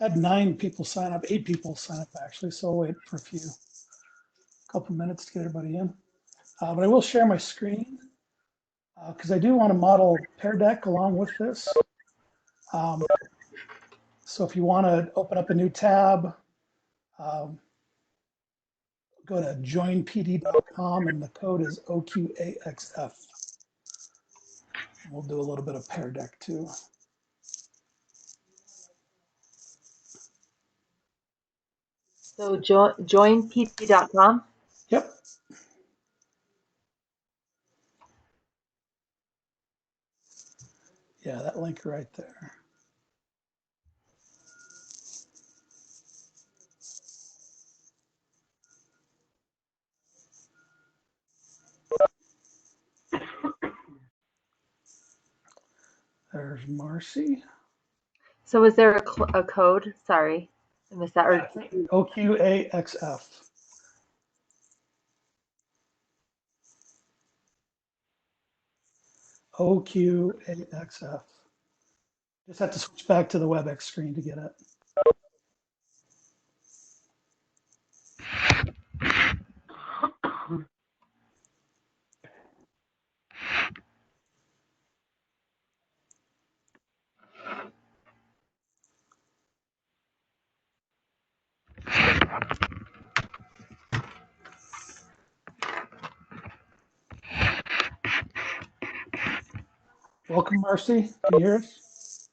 Had 9 people sign up, 8 people sign up actually, so I'll wait for a couple minutes to get everybody in. But I will share my screen because I do want to model Pear Deck along with this. So if you want to open up a new tab, go to joinpd.com and the code is OQAXF. We'll do a little bit of Pear Deck too. So joinpd.com? Yep. Yeah, that link right there. There's Marcy. So is there a code? Sorry, I missed that. Yeah, OQAXF. OQAXF. Just have to switch back to the WebEx screen to get it. Welcome, Marcy. Can you hear us?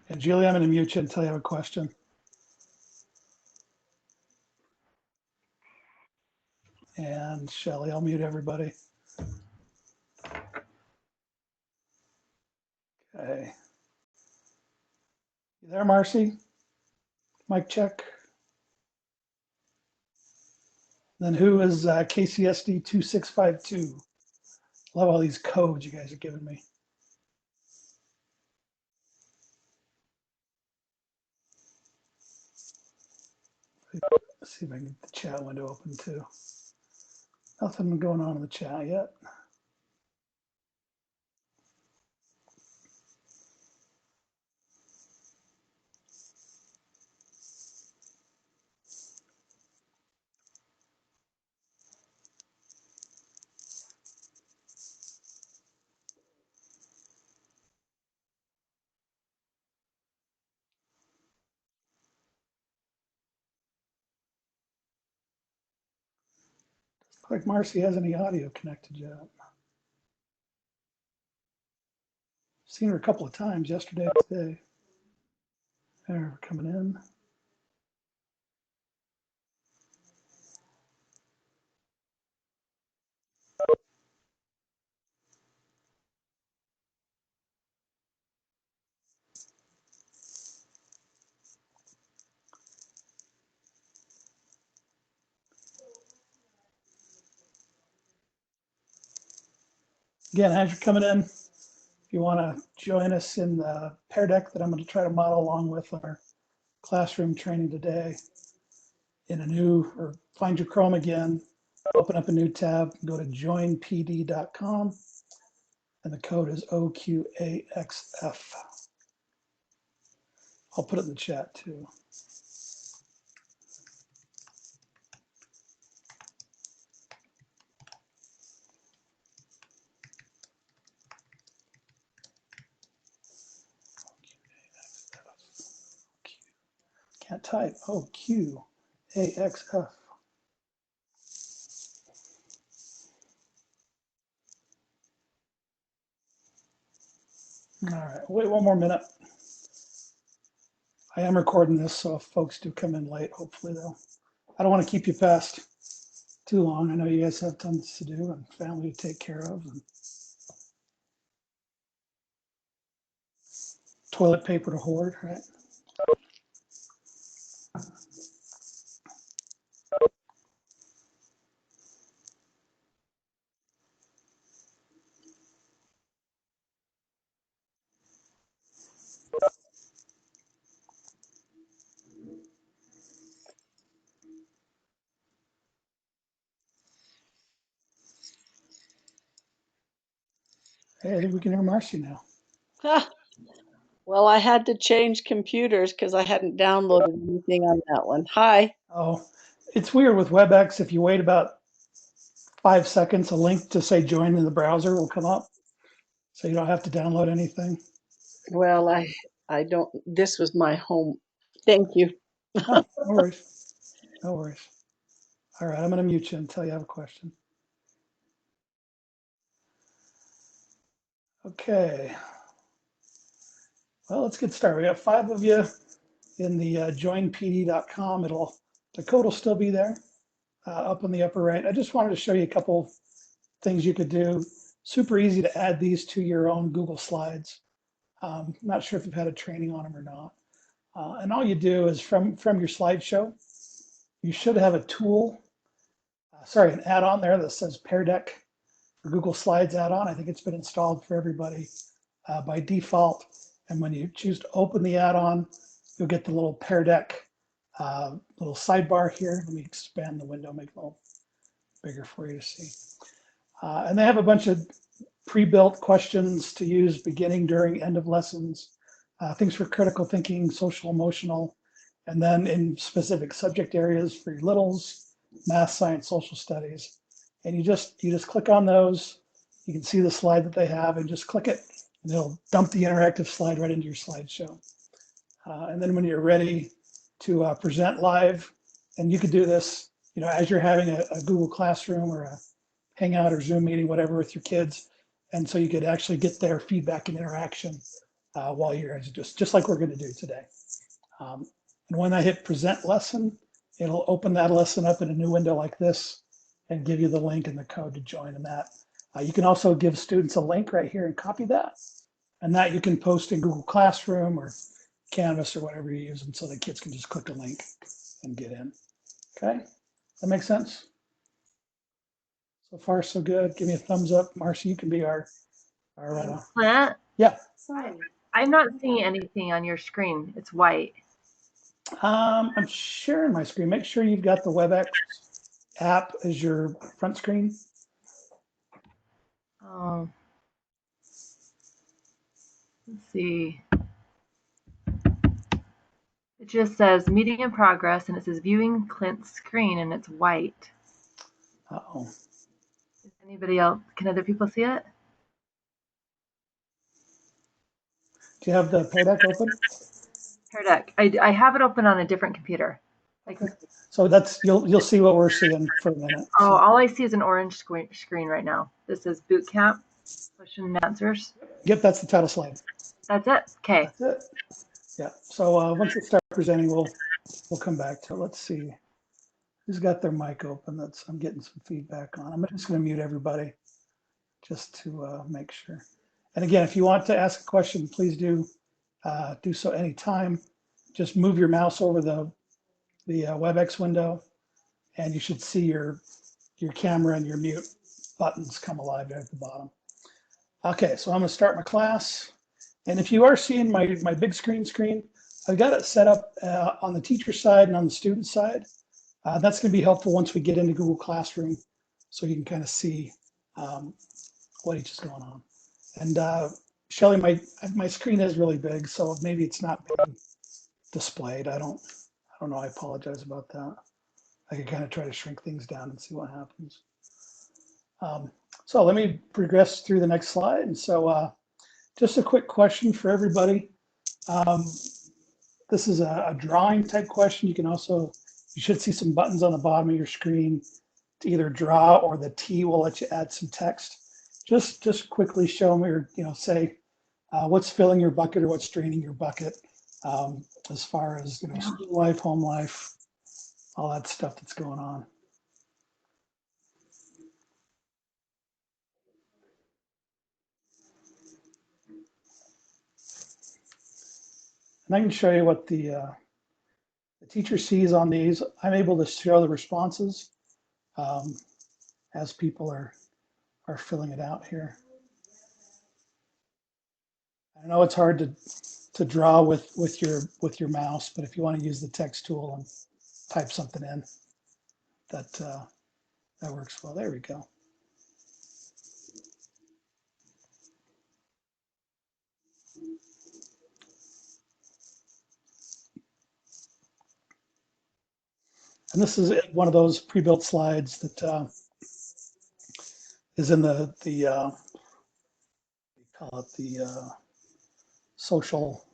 And Julie, I'm going to mute you until you have a question. And Shelly, I'll mute everybody. Okay. You there, Marcy? Mic check. Then who is KCSD 2652? Love all these codes you guys are giving me. Let's see if I can get the chat window open too. Nothing going on in the chat yet. Looks like Marcy has any audio connected yet. Seen her a couple of times yesterday and today. They're coming in. Again, as you're coming in, if you want to join us in the Pear Deck that I'm going to try to model along with our classroom training today in a new, or find your Chrome again, open up a new tab, go to joinpd.com, and the code is OQAXF. I'll put it in the chat too. Can't type. OQAXF. All right, wait one more minute. I am recording this, so if folks do come in late, hopefully I don't want to keep you past too long. I know you guys have tons to do and family to take care of and toilet paper to hoard, right? Hey, I think we can hear Marcy now. Ah, well, I had to change computers because I hadn't downloaded anything on that one. Hi. Oh, it's weird with WebEx. If you wait about 5 seconds, a link to say join in the browser will come up. So you don't have to download anything. Well, I don't, this was my home. Thank you. Oh, no worries. No worries. All right, I'm going to mute you until you have a question. Okay. Well, let's get started. We got 5 of you in the joinpd.com. The code will still be there up in the upper right. I just wanted to show you a couple things you could do. Super easy to add these to your own Google Slides. Not sure if you've had a training on them or not. And all you do is from your slideshow, you should have a tool, an add-on there that says Pear Deck for Google Slides add-on. I think it's been installed for everybody by default. And when you choose to open the add-on, you'll get the little Pear Deck little sidebar here. Let me expand the window, make it a little bigger for you to see. And they have a bunch of pre-built questions to use beginning, during, end of lessons, things for critical thinking, social, emotional, and then in specific subject areas for your littles, math, science, social studies. And you just click on those. You can see the slide that they have and just click it and it'll dump the interactive slide right into your slideshow. And then when you're ready to present live, and you could do this, as you're having a Google Classroom or a Hangout or Zoom meeting, whatever, with your kids. And so you could actually get their feedback and interaction while you're just like we're going to do today. And when I hit present lesson, it'll open that lesson up in a new window like this and give you the link and the code to join in that. You can also give students a link right here and copy that. And that you can post in Google Classroom or Canvas or whatever you use, and so the kids can just click a link and get in. Okay, that makes sense? So far, so good. Give me a thumbs up. Marcy, you can be our Clint, yeah. I'm not seeing anything on your screen. It's white. I'm sharing my screen. Make sure you've got the WebEx app as your front screen. Oh, let's see. It just says meeting in progress, and it says viewing Clint's screen, and it's white. Uh-oh. Is anybody else? Can other people see it? Do you have the Pear Deck open? Pear Deck. I have it open on a different computer. Like, okay. So that's you'll see what we're seeing for a minute. Oh, so. all I see is an orange screen right now. This is boot camp, question and answers. Yep, that's the title slide. That's it. Okay. That's it. Yeah. So once it starts presenting, we'll come back to it. Let's see who's got their mic open. I'm getting some feedback on. I'm just going to mute everybody just to make sure. And again, if you want to ask a question, please do so anytime. Just move your mouse over the WebEx window, and you should see your camera and your mute buttons come alive there at the bottom. Okay, so I'm going to start my class. And if you are seeing my big screen, I've got it set up on the teacher side and on the student side. That's going to be helpful once we get into Google Classroom, so you can kind of see what each is going on. And Shelly, my screen is really big, so maybe it's not being displayed. I don't know. I apologize about that. I can kind of try to shrink things down and see what happens. So let me progress through the next slide. And so just a quick question for everybody. This is a drawing type question. You should see some buttons on the bottom of your screen to either draw, or the T will let you add some text. Just quickly show me, or say what's filling your bucket or what's draining your bucket, as far as school life, home life, all that stuff that's going on. And I can show you what the teacher sees on these. I'm able to show the responses as people are filling it out here. I know it's hard to draw with your mouse, but if you want to use the text tool and type something in, that works well. There we go. And this is one of those pre-built slides that is in the we call it the social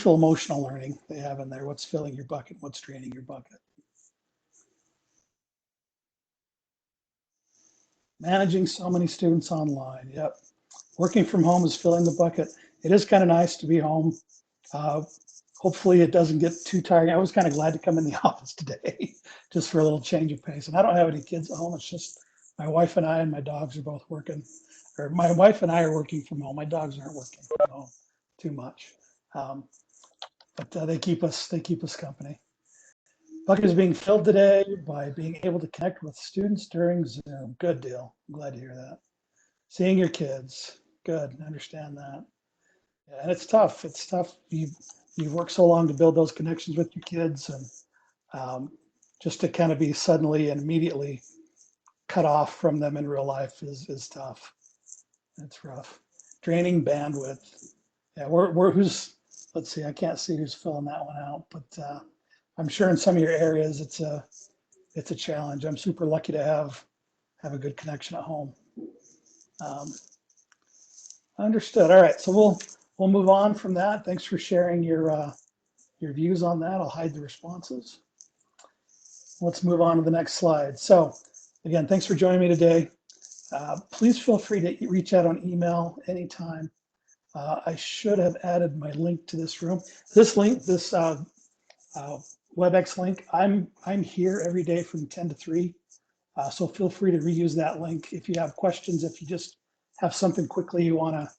emotional learning they have in there. What's filling your bucket? What's draining your bucket? Managing so many students online. Yep. Working from home is filling the bucket. It is kind of nice to be home. Hopefully it doesn't get too tiring. I was kind of glad to come in the office today just for a little change of pace. And I don't have any kids at home. It's just my wife and I and my dogs are both working. Or my wife and I are working from home. My dogs aren't working from home too much. But they keep us company. Bucket is being filled today by being able to connect with students during Zoom. Good deal. I'm glad to hear that. Seeing your kids. Good. I understand that. Yeah, and it's tough. It's tough. You've worked so long to build those connections with your kids, and just to kind of be suddenly and immediately cut off from them in real life is tough. It's rough. Draining bandwidth. Yeah, we're who's, let's see, I can't see who's filling that one out, but I'm sure in some of your areas it's a challenge. I'm super lucky to have a good connection at home. Understood. All right, so we'll move on from that. Thanks for sharing your views on that. I'll hide the responses. Let's move on to the next slide. So again, thanks for joining me today. Please feel free to reach out on email anytime. I should have added my link to this room. This link, this WebEx link, I'm here every day from 10 to 3. So feel free to reuse that link if you have questions, if you just have something quickly you wanna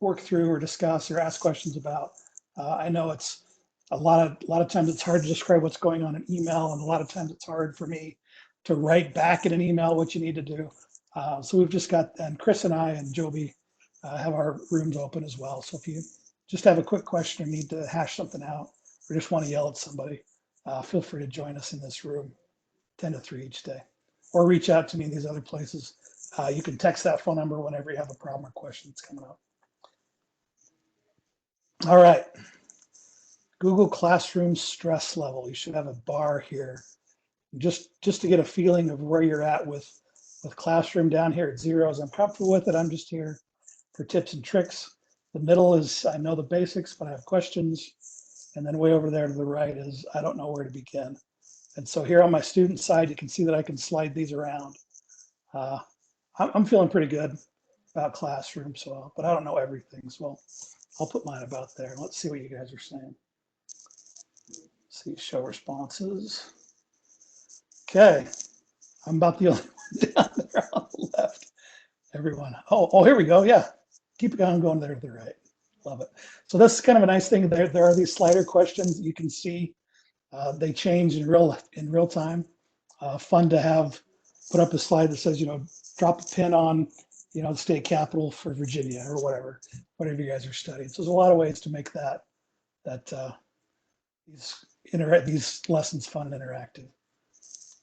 work through or discuss or ask questions about. I know it's a lot of times it's hard to describe what's going on in email, and a lot of times it's hard for me to write back in an email what you need to do. So we've just got, and Chris and I and Joby have our rooms open as well. So if you just have a quick question or need to hash something out or just want to yell at somebody, feel free to join us in this room 10 to 3 each day, or reach out to me in these other places. You can text that phone number whenever you have a problem or question that's coming up. All right. Google Classroom stress level. You should have a bar here. Just to get a feeling of where you're at with Classroom. Down here at 0 is I'm comfortable with it. I'm just here for tips and tricks. The middle is I know the basics, but I have questions. And then way over there to the right is I don't know where to begin. And so here on my student side, you can see that I can slide these around. I'm feeling pretty good about Classroom, but I don't know everything. So I'll put mine about there. Let's see what you guys are saying. See, show responses. Okay, I'm about the only one down there on the left. Everyone. Oh, here we go. Yeah, keep it going there to the right. Love it. So this is kind of a nice thing. There are these slider questions that you can see. They change in real time. Fun to have put up a slide that says, drop a pin on, the state capital for Virginia or whatever you guys are studying. So there's a lot of ways to make these lessons fun and interactive.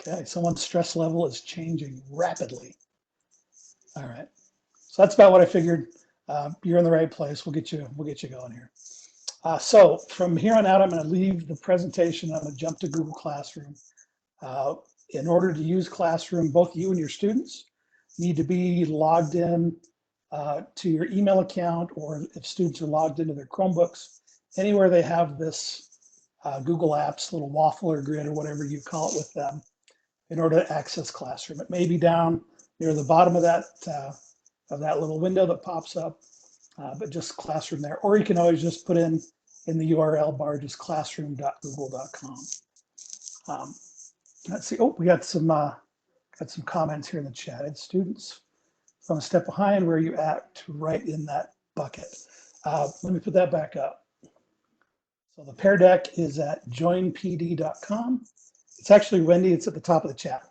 Okay, someone's stress level is changing rapidly. All right, so that's about what I figured. You're in the right place. We'll get you going here. So from here on out, I'm going to leave the presentation. I'm going to jump to Google Classroom. In order to use Classroom, both you and your students need to be logged in to your email account, or if students are logged into their Chromebooks, anywhere they have this Google Apps little waffle or grid or whatever you call it with them, in order to access Classroom. It may be down near the bottom of that little window that pops up, but just Classroom there. Or you can always just put in the URL bar, just classroom.google.com. Let's see. Oh, we got some comments here in the chat. It's students. So I'm a step behind. Where are you at? Right in that bucket. Let me put that back up. So the Pear Deck is at joinpd.com. It's actually, Wendy, it's at the top of the chat.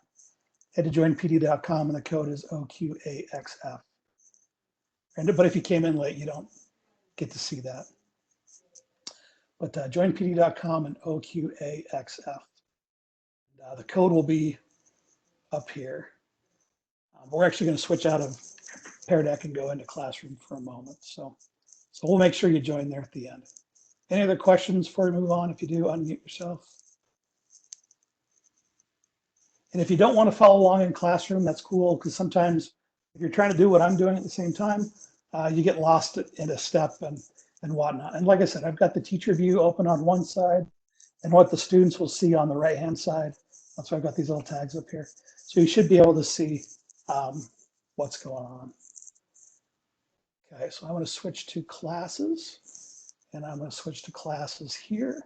Head to joinpd.com and the code is OQAXF. But if you came in late, you don't get to see that. But joinpd.com and OQAXF. The code will be up here. We're actually going to switch out of Pear Deck and go into Classroom for a moment. So we'll make sure you join there at the end. Any other questions before we move on? If you do, unmute yourself. And if you don't want to follow along in Classroom, that's cool, because sometimes if you're trying to do what I'm doing at the same time, you get lost in a step and whatnot. And like I said, I've got the teacher view open on one side and what the students will see on the right-hand side. That's why I've got these little tags up here. So you should be able to see what's going on. Okay, so I'm going to switch to classes, and I'm going to switch to classes here.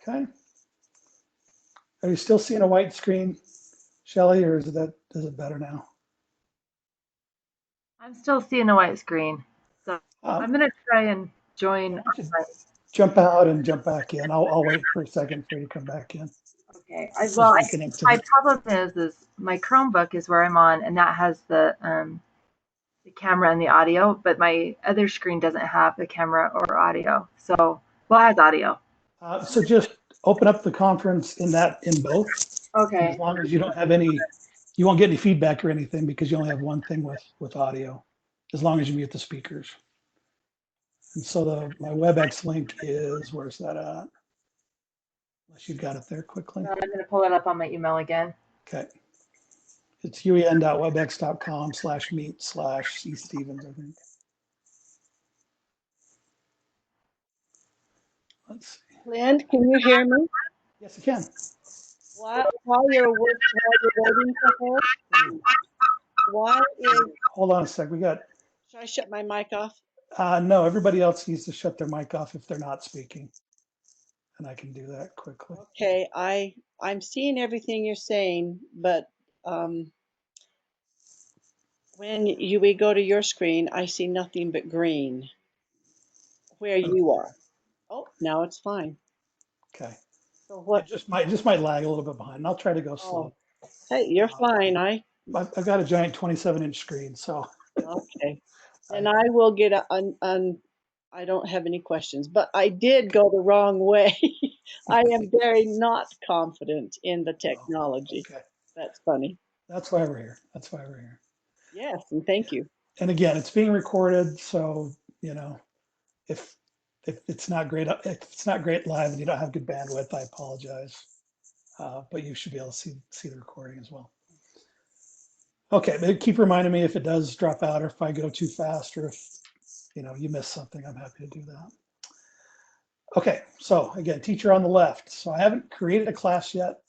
Okay. Are you still seeing a white screen, Shelley, or is it better now? I'm still seeing a white screen. So Um, I'm going to try and join. Jump out and jump back in. I'll wait for a second for you to come back in. Okay. Well, My problem is my Chromebook is where I'm on, and that has the camera and the audio, but my other screen doesn't have the camera or audio. So, well, it has audio. So just open up the conference in both. Okay. As long as you don't have any, you won't get any feedback or anything because you only have one thing with audio, as long as you mute the speakers. And so my WebEx link is, where's that at? Unless you got it there quickly. I'm going to pull it up on my email again. Okay. It's uen.webex.com/meet/cstevens, I think. Let's see. Lynn, can you hear me? Yes, I can. While you're waiting for her, why is... Hold on a sec. Should I shut my mic off? No, everybody else needs to shut their mic off if they're not speaking. And I can do that quickly. Okay, I'm seeing everything you're saying, but when we go to your screen, I see nothing but green where you are. Oh, now it's fine. Okay. So what? It just might lag a little bit behind. I'll try to go slow. Hey, you're fine. I've got a giant 27-inch screen, so. Okay. And I will get I don't have any questions, but I did go the wrong way. I am very not confident in the technology. Okay. That's funny. That's why we're here. That's why we're here. Yes, and thank you. And again, it's being recorded, so if it's not great, if it's not great live and you don't have good bandwidth, I apologize. But you should be able to see the recording as well. Okay, but keep reminding me if it does drop out or if I go too fast or if you miss something. I'm happy to do that. Okay, so again, teacher on the left. So I haven't created a class yet.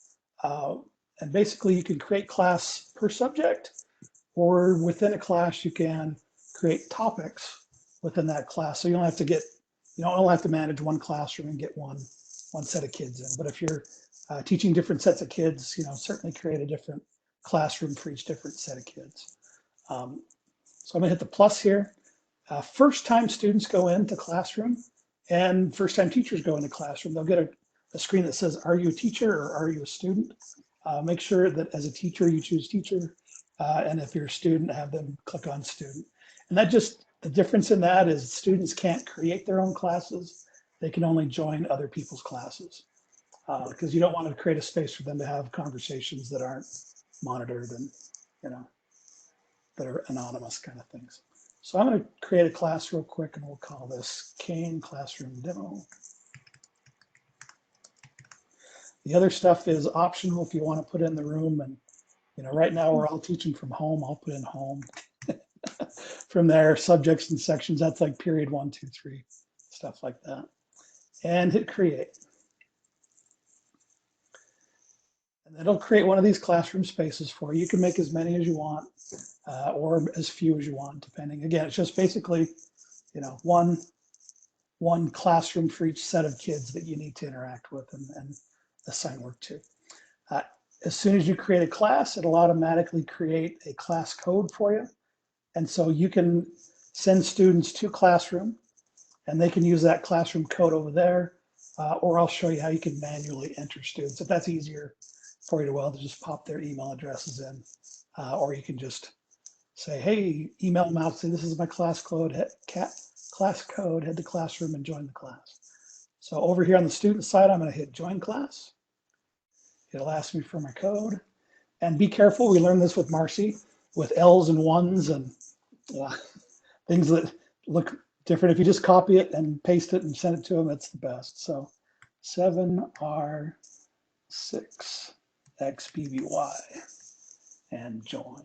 And basically you can create class per subject, or within a class you can create topics within that class. So you don't have to manage one classroom and get one set of kids in. But if you're teaching different sets of kids, certainly create a different classroom for each different set of kids. So I'm gonna hit the plus here. First time students go into Classroom and first time teachers go into Classroom, they'll get a screen that says, are you a teacher or are you a student? Make sure that as a teacher, you choose teacher. And if you're a student, have them click on student. And the difference in that is students can't create their own classes. They can only join other people's classes because you don't want to create a space for them to have conversations that aren't monitored and, that are anonymous kind of things. So I'm going to create a class real quick and we'll call this Kane Classroom Demo. The other stuff is optional if you want to put in the room. And, right now we're all teaching from home. I'll put in home. From there, subjects and sections, that's like period 1, 2, 3, stuff like that. And hit create. And it'll create one of these classroom spaces for you. You can make as many as you want or as few as you want, depending. Again, it's just basically, one classroom for each set of kids that you need to interact with and assign work to. As soon as you create a class, it'll automatically create a class code for you. And so you can send students to Classroom and they can use that classroom code over there, or I'll show you how you can manually enter students. If that's easier for you to just pop their email addresses in, or you can just say, hey, email them out, say this is my class code, head to Classroom and join the class. So over here on the student side, I'm going to hit join class. It'll ask me for my code. And be careful, we learned this with Marcy, with L's and ones and things that look different. If you just copy it and paste it and send it to them, it's the best. So 7R6 XBBY and join.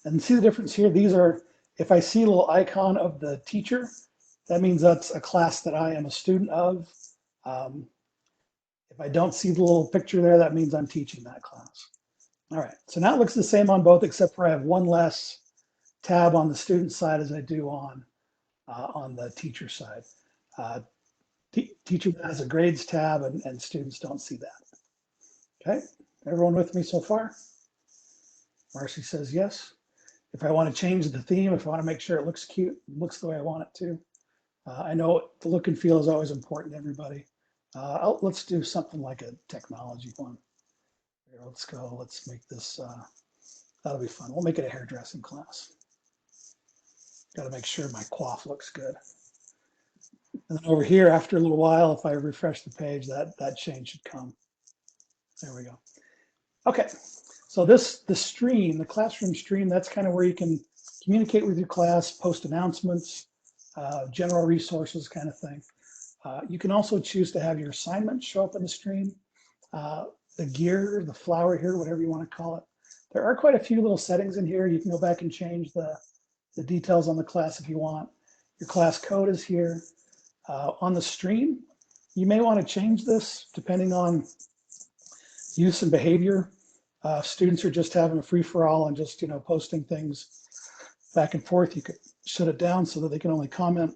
And see the difference here? These are, if I see a little icon of the teacher, that means that's a class that I am a student of. If I don't see the little picture there, that means I'm teaching that class. All right, so now it looks the same on both, except for I have one less tab on the student side as I do on the teacher side. Teacher has a grades tab and students don't see that. Okay, everyone with me so far? Marcy says yes. If I want to change the theme, if I want to make sure it looks cute, looks the way I want it to. I know the look and feel is always important to everybody. Let's do something like a technology one. Here, let's go. Let's make this, that'll be fun. We'll make it a hairdressing class. Got to make sure my coif looks good. And then over here, after a little while, if I refresh the page, that change should come. There we go. Okay, so the stream, the classroom stream, that's kind of where you can communicate with your class, post announcements, general resources kind of thing. You can also choose to have your assignments show up in the stream. The gear, the flower here, whatever you want to call it. There are quite a few little settings in here. You can go back and change the details on the class if you want. Your class code is here. On the stream, you may want to change this depending on use and behavior. Students are just having a free-for-all and just posting things back and forth. You could shut it down so that they can only comment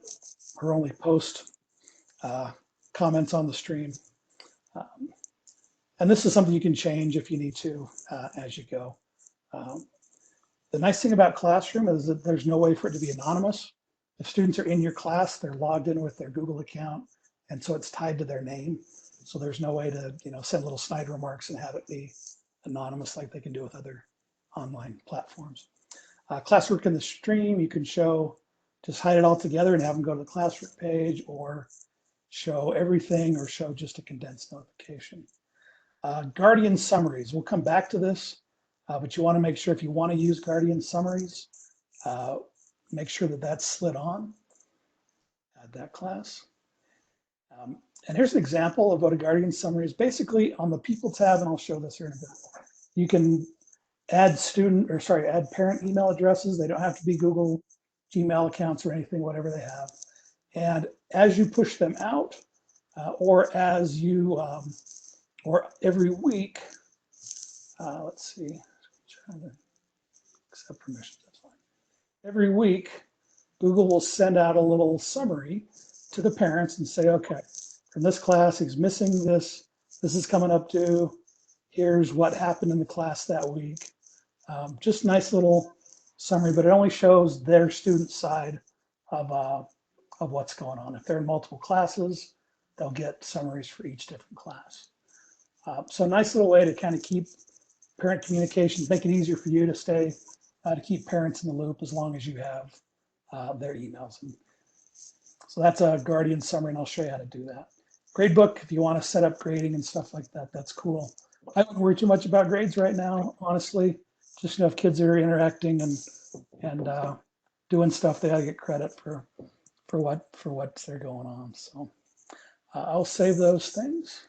or only post comments on the stream. And this is something you can change if you need to as you go. The nice thing about Classroom is that there's no way for it to be anonymous. If students are in your class, they're logged in with their Google account, and so it's tied to their name. So there's no way to send little snide remarks and have it be anonymous like they can do with other online platforms. Classwork in the stream, you can show, just hide it all together and have them go to the Classwork page, or show everything, or show just a condensed notification. Guardian Summaries, we'll come back to this, but you want to make sure if you want to use Guardian Summaries, make sure that that's slid on. Add that class. And here's an example of what a Guardian Summary is. Basically, on the People tab, and I'll show this here in a bit, you can add add parent email addresses. They don't have to be Google Gmail accounts or anything, whatever they have. And as you push them out, or as you, or every week, let's see, trying to accept permissions, that's fine. Every week, Google will send out a little summary to the parents and say, okay, from this class, he's missing this. This is coming up due. Here's what happened in the class that week. Just nice little summary, but it only shows their student side of what's going on. If they're in multiple classes, they'll get summaries for each different class. So a nice little way to kind of keep parent communications, make it easier for you to stay, to keep parents in the loop as long as you have their emails. And so that's a Guardian Summary, and I'll show you how to do that. Gradebook, if you want to set up grading and stuff like that, that's cool. I wouldn't worry too much about grades right now, honestly. Just if kids are interacting and doing stuff, they got to get credit for what they're going on. So I'll save those things.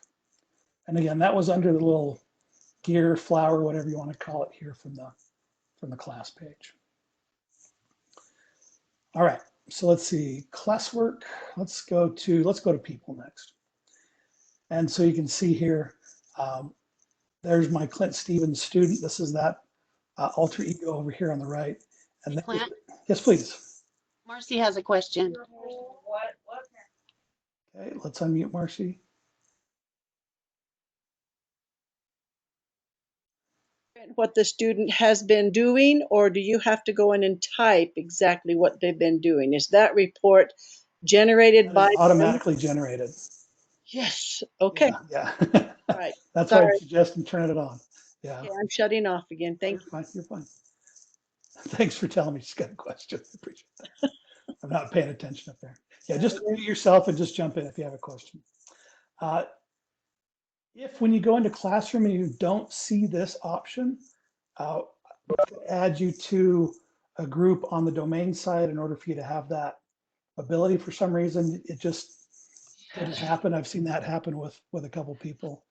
And again, that was under the little gear, flower, whatever you want to call it here from the class page. All right, so let's see, Classwork. Let's go to People next. And so you can see here, there's my Clint Stevens student. This is that alter ego over here on the right. And Clint? Yes, please. Marcy has a question. Okay, let's unmute Marcy. What the student has been doing, or do you have to go in and type exactly what they've been doing? Is that report generated by automatically generated? Yes. Okay. Yeah. Right. That's Sorry. why I suggest and turn it on. Yeah. Okay, I'm shutting off again. Thank you. Fine. You're fine. Thanks for telling me she's got a question. I appreciate that. I'm not paying attention up there. Yeah, just mute yourself and just jump in if you have a question. If when you go into Classroom and you don't see this option, add you to a group on the domain side in order for you to have that ability. For some reason, it just didn't happen. I've seen that happen with a couple people.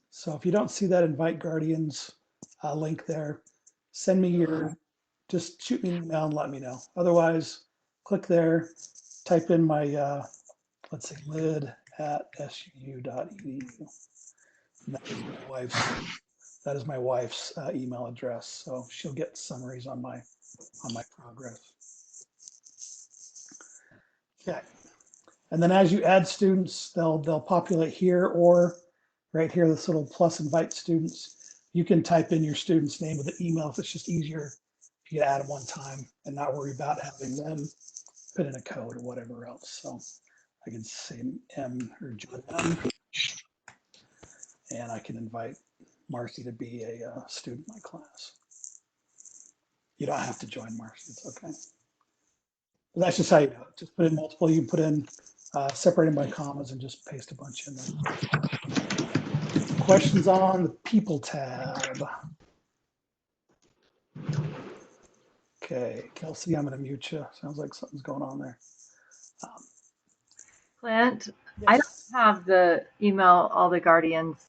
So if you don't see that invite Guardians link there, send me just shoot me an email and let me know. Otherwise, click there, type in my, let's see, lid@suu.edu. And that is my wife's email address. So she'll get summaries on my progress. Okay. And then as you add students, they'll populate here, or right here, this little plus invite students. You can type in your student's name with an email if it's just easier if you add them one time and not worry about having them put in a code or whatever else. So I can say M or join M, and I can invite Marcy to be a student in my class. You don't have to join Marcy, it's okay. But that's just how you do it. Just put in multiple, you can put in separated by commas and just paste a bunch in there. Questions on the people tab. Okay, Kelsey, I'm gonna mute you. Sounds like something's going on there. Clint, I Yes. don't have the email, all the Guardians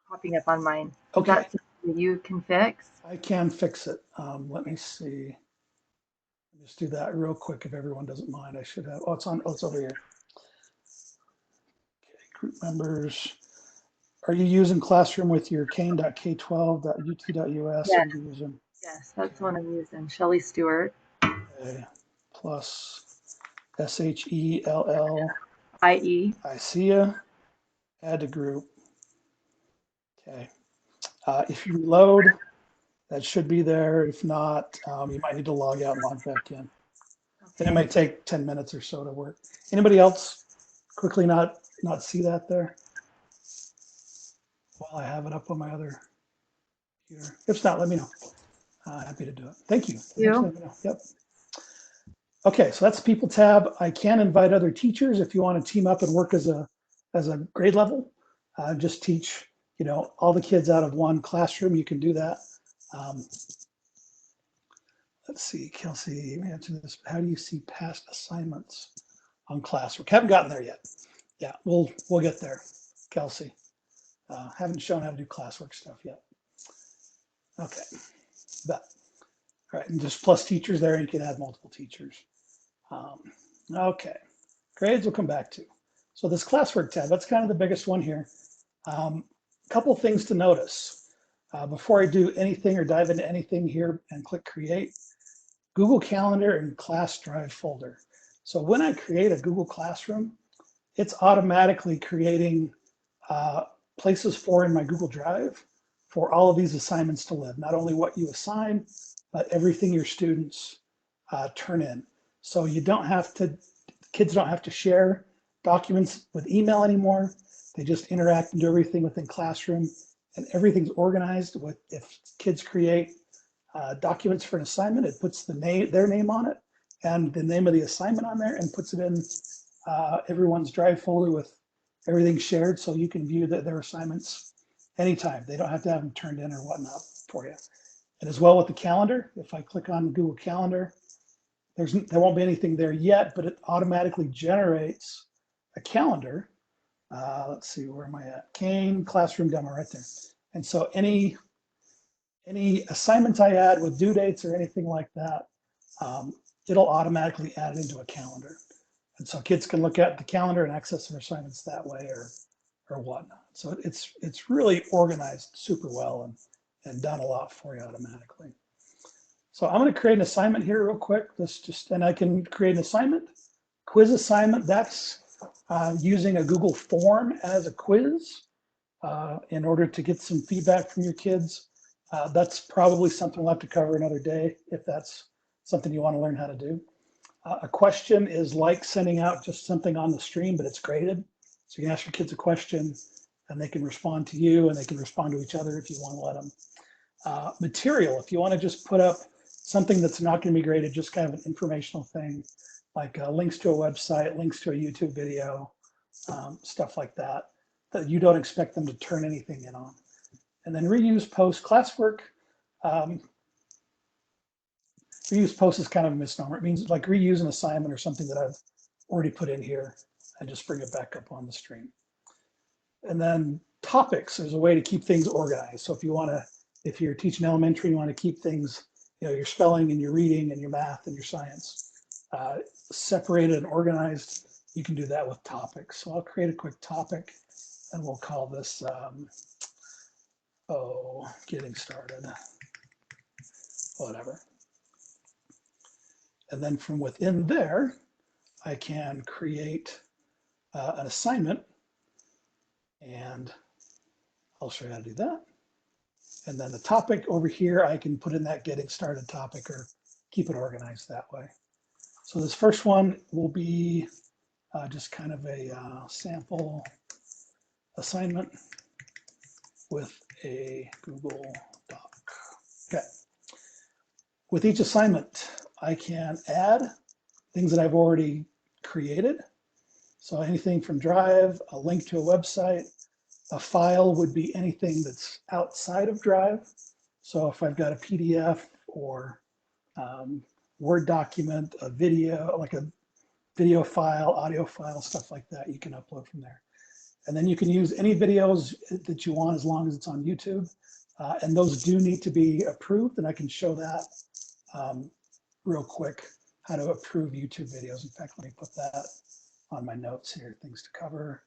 popping up on mine. Is Okay, that something you can fix? I can fix it. Let me see. Just do that real quick if everyone doesn't mind. I should have, oh, it's on, oh, it's over here. Okay, group members. Are you using Classroom with your cane.k12.ut.us? Yes. Or are you using, Yes, that's the one I'm using. Shelley Stewart. okay, plus SHELL. IE. I see ya. Add to group. Okay. If you reload, that should be there. If not, you might need to log out and log back in. And it might take 10 minutes or so to work. Anybody else quickly not see that there? While I have it up on my other computer. If not, let me know. Happy to do it. Thank you. Thanks for letting me know. Yep. Okay, so that's the people tab. I can invite other teachers if you want to team up and work as a grade level. Just teach, all the kids out of one classroom. You can do that. Let's see, Kelsey, let me answer this. How do you see past assignments on Classwork? Haven't gotten there yet. Yeah, we'll get there, Kelsey. Haven't shown how to do Classwork stuff yet. Okay, but all right, and just plus teachers there, you can add multiple teachers. Okay, grades we'll come back to. So this Classwork tab, that's kind of the biggest one here. Couple things to notice before I do anything or dive into anything here and click create. Google Calendar and Class Drive folder. So when I create a Google Classroom, it's automatically creating places in my Google Drive for all of these assignments to live. Not only what you assign, but everything your students turn in. So you don't have to, kids don't have to share documents with email anymore. They just interact and do everything within Classroom, and everything's organized with, if kids create documents for an assignment, it puts their name on it and the name of the assignment on there and puts it in everyone's Drive folder with everything shared, so you can view their assignments anytime. They don't have to have them turned in or whatnot for you. And as well with the calendar, if I click on Google Calendar, there won't be anything there yet, but it automatically generates a calendar. Let's see, where am I at? Kane Classroom Demo right there. And so any assignments I add with due dates or anything like that, it'll automatically add it into a calendar. And so kids can look at the calendar and access their assignments that way or whatnot. So it's really organized super well and done a lot for you automatically. So I'm going to create an assignment here real quick. And I can create an assignment, quiz assignment. That's using a Google form as a quiz in order to get some feedback from your kids. That's probably something we'll have to cover another day if that's something you want to learn how to do. A question is like sending out just something on the stream, but it's graded. So you can ask your kids a question and they can respond to you and they can respond to each other if you want to let them. Material, if you want to just put up something that's not going to be graded, just kind of an informational thing, like links to a website, links to a YouTube video, stuff like that, that you don't expect them to turn anything in on. And then reuse post. Classwork, reuse post is kind of a misnomer. It means like reuse an assignment or something that I've already put in here and just bring it back up on the screen. And then topics, there's a way to keep things organized. So if you want to, if you're teaching elementary, you want to keep things, you know, your spelling and your reading and your math and your science separated and organized, you can do that with topics. So I'll create a quick topic and we'll call this, getting started, whatever. And then from within there, I can create an assignment, and I'll show you how to do that. And then the topic over here, I can put in that getting started topic or keep it organized that way. So this first one will be just kind of a sample assignment with a Google Doc. Okay. With each assignment, I can add things that I've already created. So anything from Drive, a link to a website, a file would be anything that's outside of Drive. So if I've got a PDF or Word document, a video, like a video file, audio file, stuff like that, you can upload from there. And then you can use any videos that you want as long as it's on YouTube. And those do need to be approved, and I can show that real quick, how to approve YouTube videos. In fact, let me put that on my notes here, things to cover.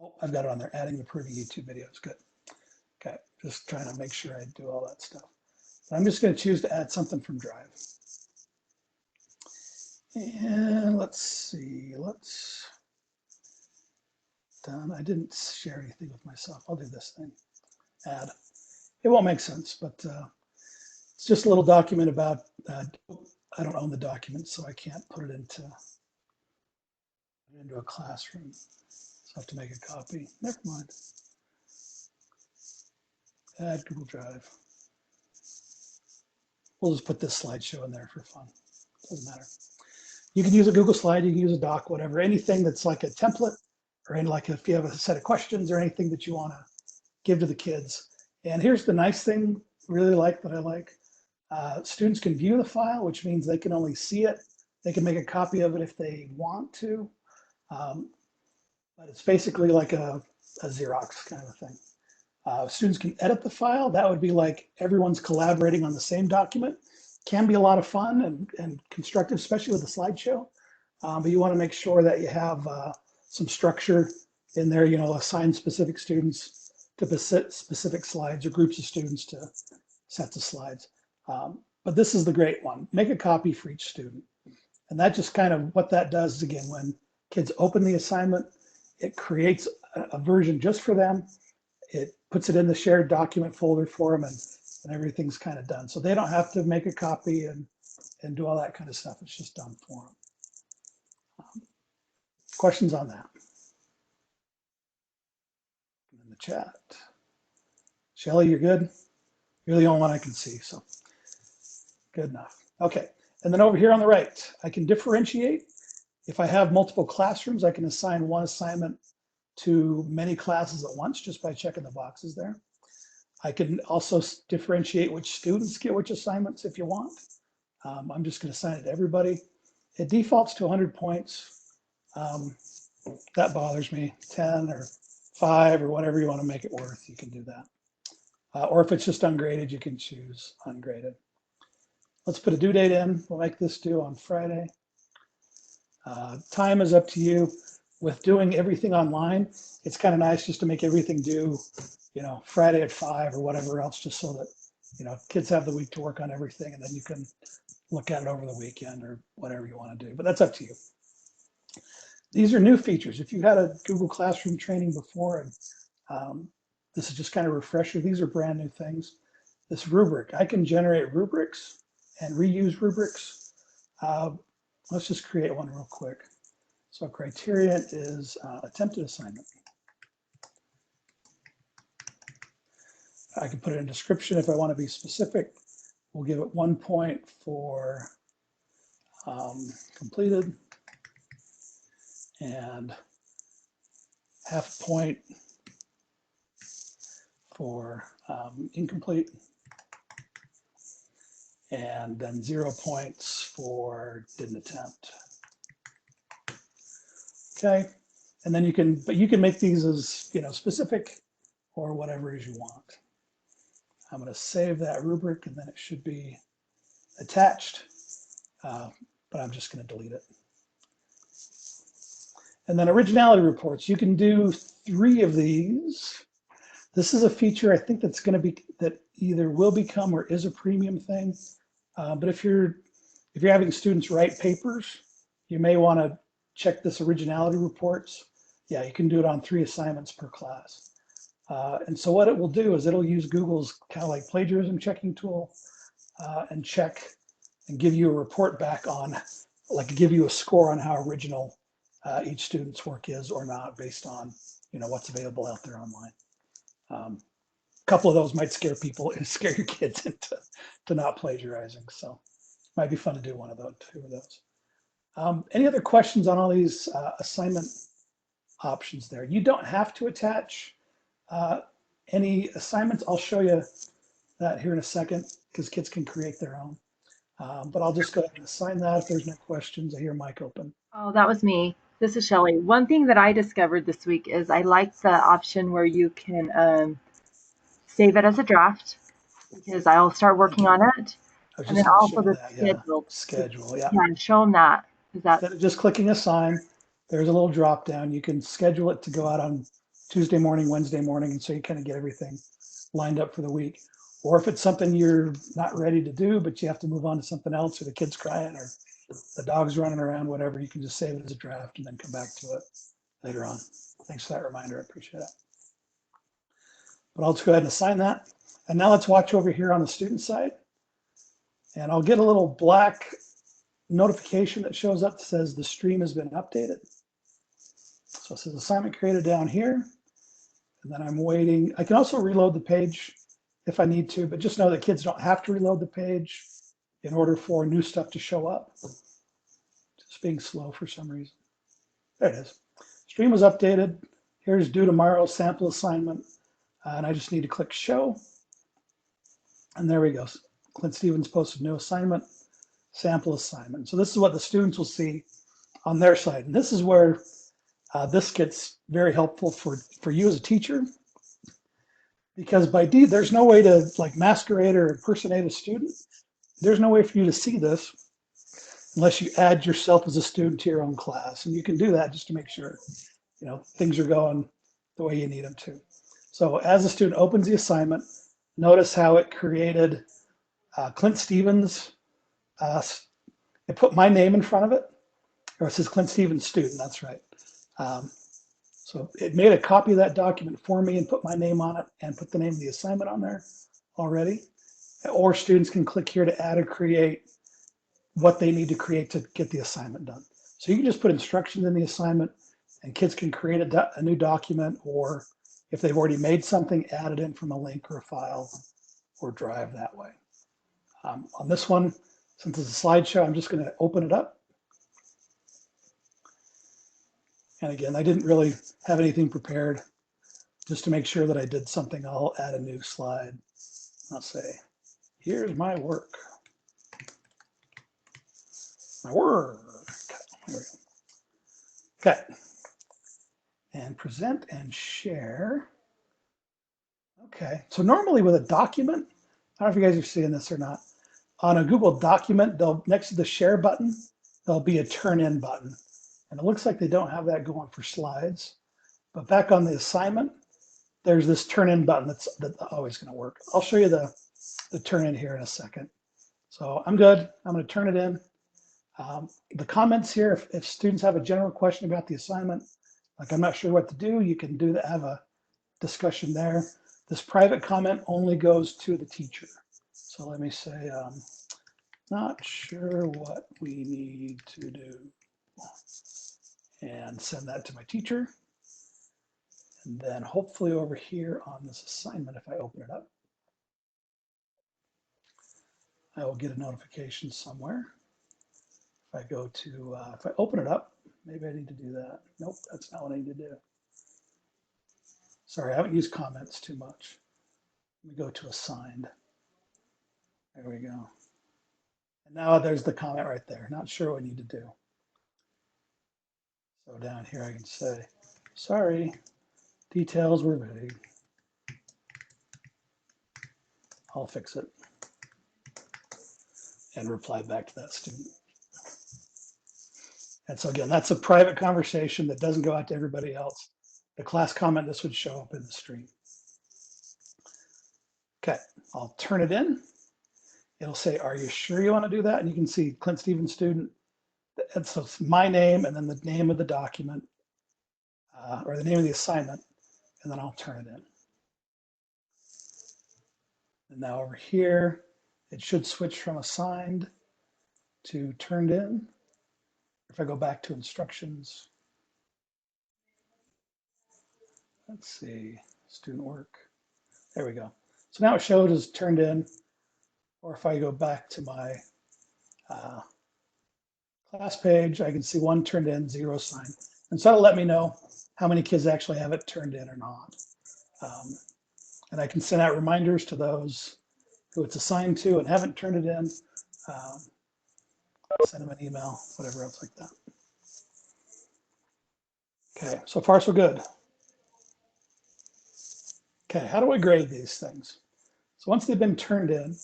Oh, I've got it on there, adding approving YouTube videos, good. Okay, just trying to make sure I do all that stuff. So I'm just gonna choose to add something from Drive. And let's see, done. I didn't share anything with myself. I'll do this thing, add. It won't make sense, but it's just a little document about, I don't own the document, so I can't put it into a classroom. So I have to make a copy. Never mind. Add Google Drive. We'll just put this slideshow in there for fun. Doesn't matter. You can use a Google slide, you can use a doc, whatever, anything that's like a template, or any, like if you have a set of questions or anything that you want to give to the kids. And here's the nice thing, really like that I like. Students can view the file, which means they can only see it. They can make a copy of it if they want to. But it's basically like a Xerox kind of thing. Students can edit the file. That would be like everyone's collaborating on the same document. Can be a lot of fun and constructive, especially with the slideshow. But you want to make sure that you have some structure in there, you know, assign specific students to specific slides or groups of students to sets of slides. But this is the great one. Make a copy for each student. And that just kind of what that does is, again, when kids open the assignment, it creates a version just for them. It puts it in the shared document folder for them, and everything's kind of done. So they don't have to make a copy and do all that kind of stuff. It's just done for them. Questions on that? In the chat. Shelly, you're good? You're the only one I can see, so good enough. Okay, and then over here on the right, I can differentiate. If I have multiple classrooms, I can assign one assignment to many classes at once just by checking the boxes there. I can also differentiate which students get which assignments if you want. I'm just going to assign it to everybody. It defaults to 100 points. That bothers me. 10 or 5 or whatever you want to make it worth, you can do that. Or if it's just ungraded, you can choose ungraded. Let's put a due date in. We'll make this due on Friday. Time is up to you. With doing everything online, it's kind of nice just to make everything due, you know, Friday at 5 or whatever else, just so that, you know, kids have the week to work on everything, and then you can look at it over the weekend or whatever you want to do. But that's up to you. These are new features. If you had a Google Classroom training before, and this is just kind of a refresher, these are brand new things. This rubric, I can generate rubrics and reuse rubrics. Let's just create one real quick. So criterion is attempted assignment. I can put it in description if I want to be specific. We'll give it 1 point for completed and half a point for incomplete, and then 0 points for didn't attempt. Okay. And then you can make these as, specific or whatever as you want. I'm going to save that rubric and then it should be attached, but I'm just going to delete it. And then originality reports, you can do 3 of these. This is a feature I think that's going to be, that either will become or is a premium thing. But if you're having students write papers, you may want to check this originality reports. Yeah, you can do it on 3 assignments per class. And so what it will do is it'll use Google's kind of like plagiarism checking tool and check and give you a report back on, like give you a score on how original each student's work is or not based on, what's available out there online. A couple of those might scare your kids into not plagiarizing. So it might be fun to do 1 of those, 2 of those. Any other questions on all these assignment options there? You don't have to attach any assignments. I'll show you that here in a second because kids can create their own. But I'll just go ahead and assign that if there's no questions. I hear mic open. Oh, that was me. This is Shelley. One thing that I discovered this week is I like the option where you can save it as a draft because I'll start working on it. I was And just then going to also show the that. Yeah. schedule. Schedule. Yeah. Yeah, show them that. Is that Instead of just clicking assign, there's a little drop down. You can schedule it to go out on Tuesday morning, Wednesday morning, and so you kind of get everything lined up for the week. Or if it's something you're not ready to do, but you have to move on to something else, or the kid's crying, or the dog's running around, whatever, you can just save it as a draft and then come back to it later on. Thanks for that reminder. I appreciate it. But I'll just go ahead and assign that. And now let's watch over here on the student side. And I'll get a little black notification that shows up that says the stream has been updated. So it says assignment created down here. And then I'm waiting. I can also reload the page if I need to, but just know that kids don't have to reload the page in order for new stuff to show up. Just being slow for some reason. There it is. Stream was updated. Here's due tomorrow sample assignment. And I just need to click show. And there we go. Clint Stevens posted new assignment, sample assignment. So this is what the students will see on their side. And this is where this gets very helpful for you as a teacher, because by deed, there's no way to like masquerade or impersonate a student. There's no way for you to see this unless you add yourself as a student to your own class. And you can do that just to make sure, things are going the way you need them to. So as a student opens the assignment, notice how it created Clint Stevens. It put my name in front of it, or it says Clint Stevens student, that's right. So it made a copy of that document for me and put my name on it and put the name of the assignment on there already. Or students can click here to add or create what they need to create to get the assignment done. So you can just put instructions in the assignment and kids can create a new document, or if they've already made something, add it in from a link or a file or drive that way. On this one, since it's a slideshow, I'm just going to open it up. And again, I didn't really have anything prepared. Just to make sure that I did something, I'll add a new slide. I'll say, here's my work. My work. There we go. Okay. And present and share. Okay. So normally with a document, I don't know if you guys are seeing this or not. On a Google document, next to the share button, there'll be a turn in button. And it looks like they don't have that going for slides. But back on the assignment, there's this turn in button that's always going to work. I'll show you the turn in here in a second. So I'm good. I'm going to turn it in. The comments here, if students have a general question about the assignment, like I'm not sure what to do, you can have a discussion there. This private comment only goes to the teacher. So let me say, not sure what we need to do, and send that to my teacher. And then hopefully over here on this assignment, if I open it up, I will get a notification somewhere. If I go to, if I open it up, maybe I need to do that. Nope, that's not what I need to do. Sorry, I haven't used comments too much. Let me go to assigned. There we go. And now there's the comment right there. Not sure what I need to do. So down here I can say, sorry, details were vague. I'll fix it and reply back to that student. And so again, that's a private conversation that doesn't go out to everybody else. The class comment, this would show up in the stream. Okay, I'll turn it in. It'll say, are you sure you want to do that? And you can see Clint Stevens student. And so it's my name and then the name of the document or the name of the assignment, and then I'll turn it in. And now over here, it should switch from assigned to turned in. If I go back to instructions, let's see, student work. There we go. So now it shows as turned in, or if I go back to my class page, I can see 1 turned in, 0 signed. And so it'll let me know how many kids actually have it turned in or not. And I can send out reminders to those who it's assigned to and haven't turned it in. Send them an email, whatever else like that. Okay, so far so good. Okay, how do I grade these things? So once they've been turned in,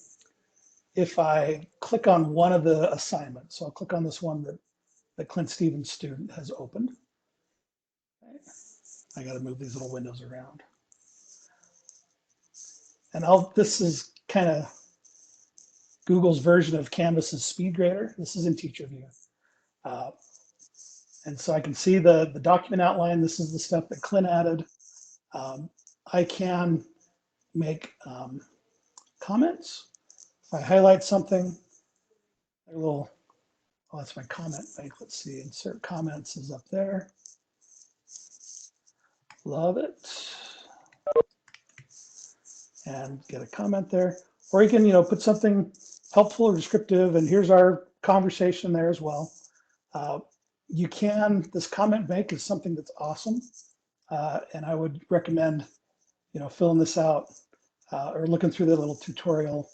if I click on one of the assignments, so I'll click on this one that Clint Stevens student has opened. Okay. I got to move these little windows around. And this is kind of Google's version of Canvas's speed grader. This is in teacher view. And so I can see the document outline. This is the stuff that Clint added. I can make comments. If I highlight something, a little, oh, that's my comment bank. Let's see, insert comments is up there. Love it. And get a comment there. Or you can, put something helpful or descriptive, and here's our conversation there as well. This comment bank is something that's awesome. And I would recommend, filling this out or looking through the little tutorial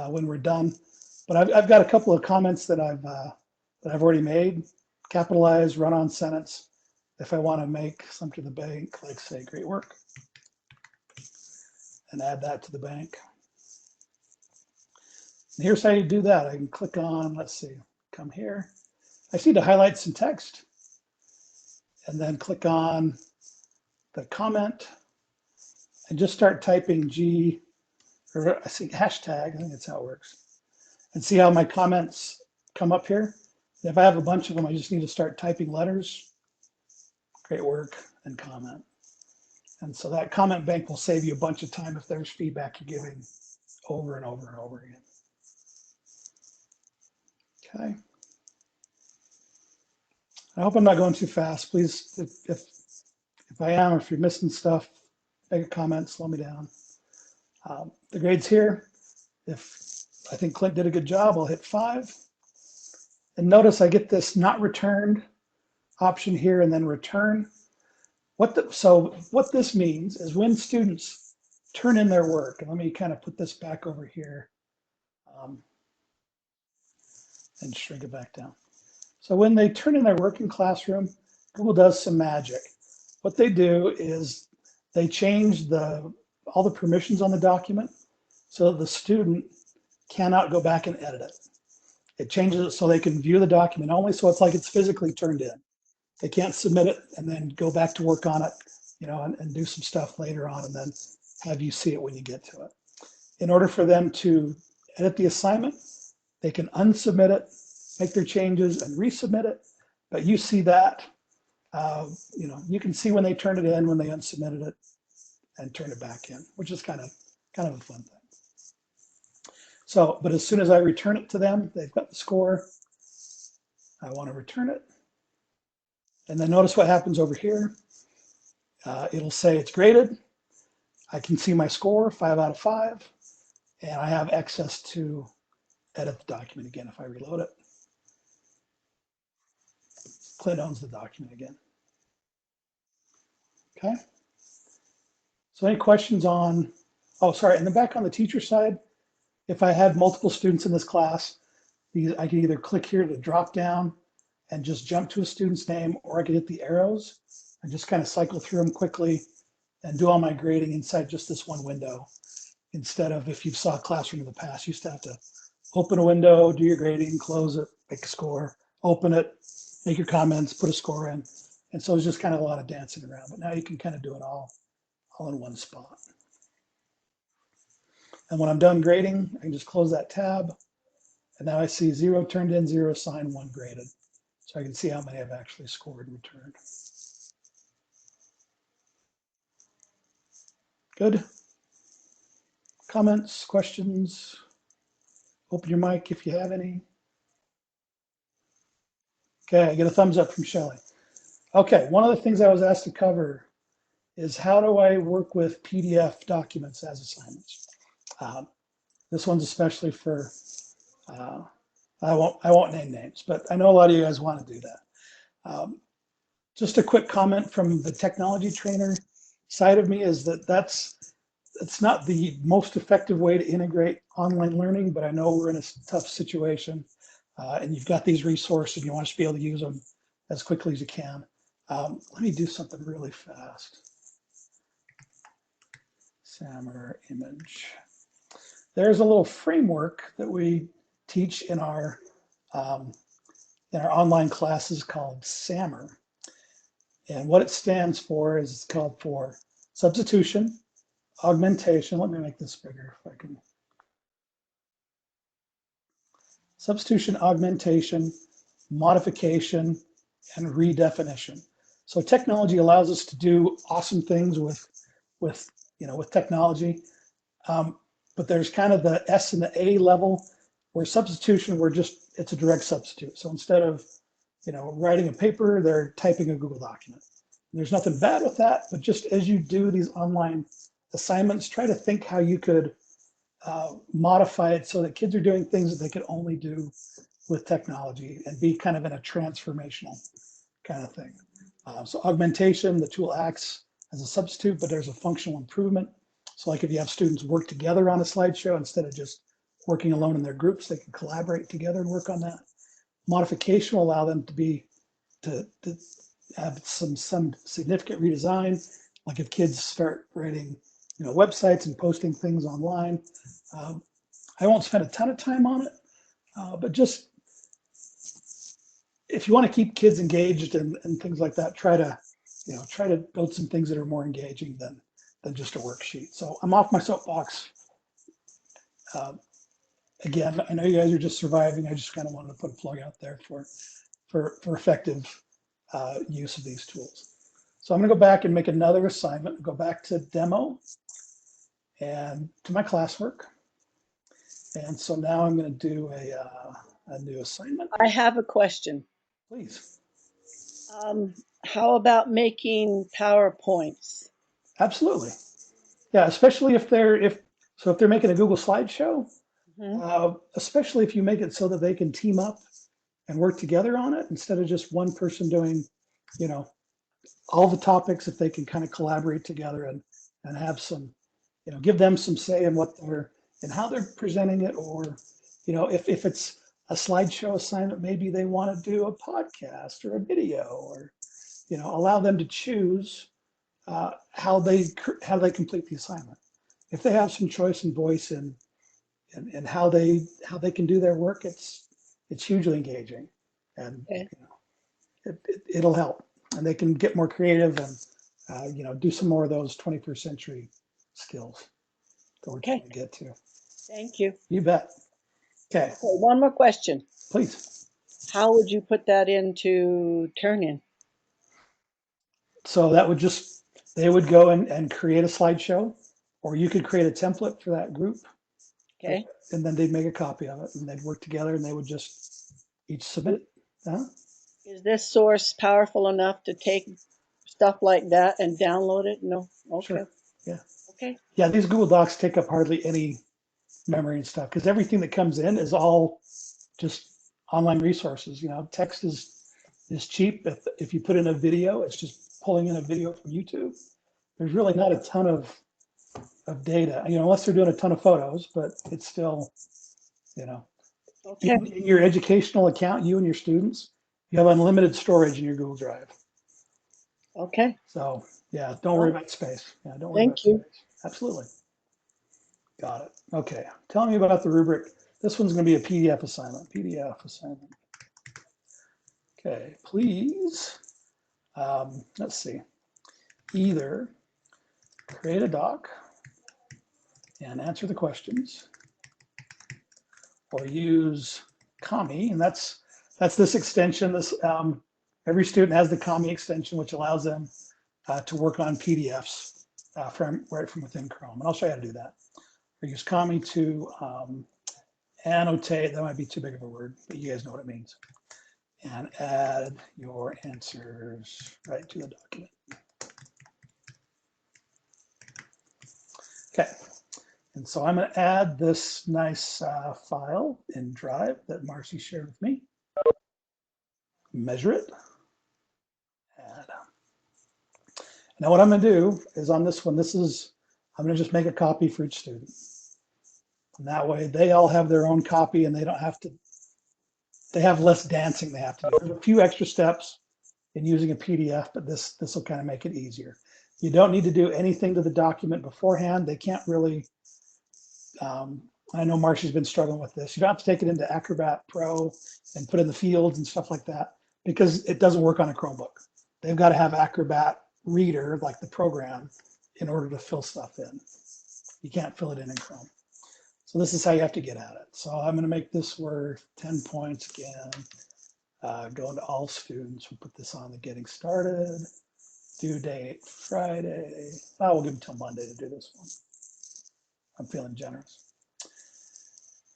when we're done. But I've got a couple of comments that I've already made, capitalized, run-on sentence. If I want to make some to the bank, like say, great work, and add that to the bank. And here's how you do that. I can click on, let's see, come here. I just need to highlight some text and then click on the comment and just start typing G, or I think hashtag, I think that's how it works. And see how my comments come up here. If I have a bunch of them, I just need to start typing letters, great work, and comment. And so that comment bank will save you a bunch of time if there's feedback you're giving over and over and over again. Okay. I hope I'm not going too fast. Please, if I am, or if you're missing stuff, make a comment, slow me down. The grades here, if I think Clint did a good job, I'll hit 5. And notice I get this not returned option here and then return. So what this means is when students turn in their work, and let me kind of put this back over here and shrink it back down. So when they turn in their work in Classroom, Google does some magic. What they do is they change all the permissions on the document so that the student cannot go back and edit it. It changes it so they can view the document only, so it's like it's physically turned in. They can't submit it and then go back to work on it, and do some stuff later on and then have you see it when you get to it. In order for them to edit the assignment, they can unsubmit it, make their changes and resubmit it, but you see that, you can see when they turned it in, when they unsubmitted it and turned it back in, which is kind of a fun thing. So, but as soon as I return it to them, they've got the score. I want to return it. And then notice what happens over here. It'll say it's graded. I can see my score, 5 out of 5. And I have access to edit the document again if I reload it. Clint owns the document again. Okay. So any questions on, and then back on the teacher side, if I had multiple students in this class, I can either click here to drop down and just jump to a student's name, or I could hit the arrows and just kind of cycle through them quickly and do all my grading inside just this one window. Instead of, if you saw Classroom in the past, you used to have to open a window, do your grading, close it, make a score, open it, make your comments, put a score in. And so it's just kind of a lot of dancing around, but now you can kind of do it all in one spot. And when I'm done grading, I can just close that tab. And now I see 0 turned in, 0 assigned, 1 graded. So I can see how many I've actually scored and returned. Good. Comments, questions? Open your mic if you have any. Okay, I get a thumbs up from Shelley. Okay, one of the things I was asked to cover is how do I work with PDF documents as assignments? This one's especially for, I won't name names, but I know a lot of you guys want to do that. Just a quick comment from the technology trainer side of me is it's not the most effective way to integrate online learning, but I know we're in a tough situation and you've got these resources and you want to be able to use them as quickly as you can. Let me do something really fast. Sammer image. There's a little framework that we teach in our online classes called Sammer. And what it stands for is it's called for substitution, augmentation. Let me make this bigger if I can. Substitution, augmentation, modification, and redefinition. So technology allows us to do awesome things with technology. But there's kind of the S and the A level where substitution, it's a direct substitute. So instead of, writing a paper, they're typing a Google document. And there's nothing bad with that, but just as you do these online assignments, try to think how you could modify it so that kids are doing things that they could only do with technology and be kind of in a transformational kind of thing. So augmentation, the tool acts as a substitute, but there's a functional improvement. So like if you have students work together on a slideshow, instead of just working alone in their groups, they can collaborate together and work on that. Modification will allow them to have some significant redesign. Like if kids start writing, websites and posting things online. I won't spend a ton of time on it, but just if you want to keep kids engaged and things like that, try to build some things that are more engaging than just a worksheet. So I'm off my soapbox. Again, I know you guys are just surviving. I just kind of wanted to put a plug out there for effective use of these tools. So I'm going to go back and make another assignment. Go back to demo and to my classwork. And so now I'm going to do a new assignment. I have a question. Please. How about making PowerPoints? Absolutely. Yeah, especially if they're making a Google slideshow, especially if you make it so that they can team up and work together on it instead of just one person doing, all the topics. If they can kind of collaborate together and have some, give them some say in what and how they're presenting it, or, if it's a slideshow assignment, maybe they want to do a podcast or a video, or, allow them to choose how they complete the assignment. If they have some choice and voice in how they can do their work, it's hugely engaging, and it'll help, and they can get more creative and do some more of those 21st century skills that we're trying to get to. Thank you. You bet. Okay, One more question. please. How would you put that into Turnitin? So that would they would go and create a slideshow, or you could create a template for that group. Okay. And then they'd make a copy of it and they'd work together and they would just each submit it. Is this source powerful enough to take stuff like that and download it? No. Okay. Sure. Yeah. Okay. Yeah, these Google Docs take up hardly any memory and stuff because everything that comes in is all just online resources. Text is cheap. If you put in a video, it's just pulling in a video from YouTube. There's really not a ton of data, unless they're doing a ton of photos, but it's still, Okay. in your educational account, you and your students, You have unlimited storage in your Google Drive. Okay, So yeah, don't worry about space. Yeah, don't worry thank about you. space. Absolutely. Got it. Okay, tell me about the rubric. This one's going to be a PDF assignment. PDF assignment. Okay, please. Let's see. Either create a doc and answer the questions, or use Kami, and that's this extension. This every student has the Kami extension, which allows them to work on PDFs right from within Chrome. And I'll show you how to do that. Or use Kami to annotate. That might be too big of a word, but you guys know what it means. And add your answers right to the document. Okay. And so I'm going to add this nice file in Drive that Marcy shared with me. Measure it. Add. Now what I'm going to do is on this one, I'm going to just make a copy for each student. And that way they all have their own copy and they don't have to, they have less dancing they have to do. There's a few extra steps in using a PDF, but this will kind of make it easier. You don't need to do anything to the document beforehand. They can't really, I know Marcy's been struggling with this. You don't have to take it into Acrobat Pro and put in the fields and stuff like that because it doesn't work on a Chromebook. They've got to have Acrobat Reader, like the program, in order to fill stuff in. You can't fill it in Chrome. So this is how you have to get at it. So I'm going to make this worth 10 points again. Go into all students. We'll put this on the getting started. Due date Friday. I will give them till Monday to do this one. I'm feeling generous.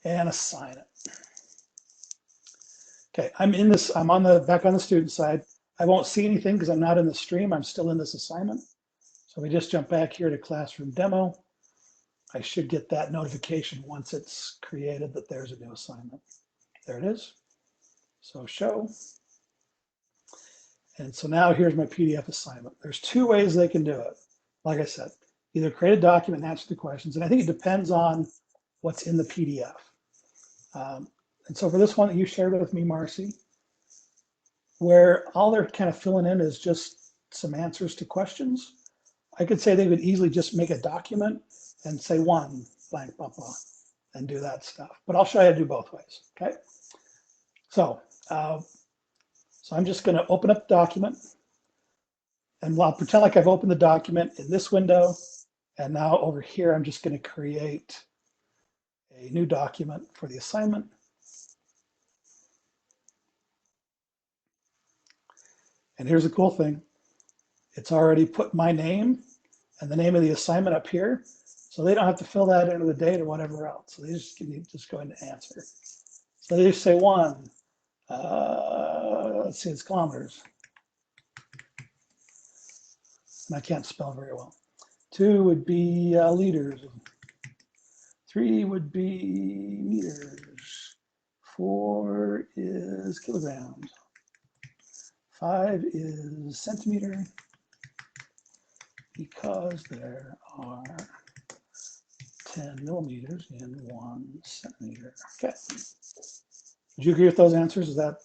And assign it. Okay, I'm back on the student side. I won't see anything because I'm not in the stream. I'm still in this assignment. So we just jump back here to classroom demo. I should get that notification once it's created that there's a new assignment. There it is. So show. And so now here's my PDF assignment. There's two ways they can do it. Like I said, either create a document and answer the questions. And I think it depends on what's in the PDF. And so for this one that you shared with me, Marcy, where all they're kind of filling in is just some answers to questions, I could say they would easily just make a document and say one blank, blah, blah, and do that stuff. But I'll show you how to do both ways, okay? So I'm just gonna open up the document and I'll pretend like I've opened the document in this window. And now over here, I'm just gonna create a new document for the assignment. And here's the cool thing. It's already put my name and the name of the assignment up here. So they don't have to fill that into the date or whatever else. So they just go into answer. So they just say one, let's see, it's kilometers. And I can't spell very well. 2 would be liters. 3 would be meters. 4 is kilograms. 5 is centimeter, because there are 10 millimeters in 1 centimeter. Okay. Did you agree with those answers? Is that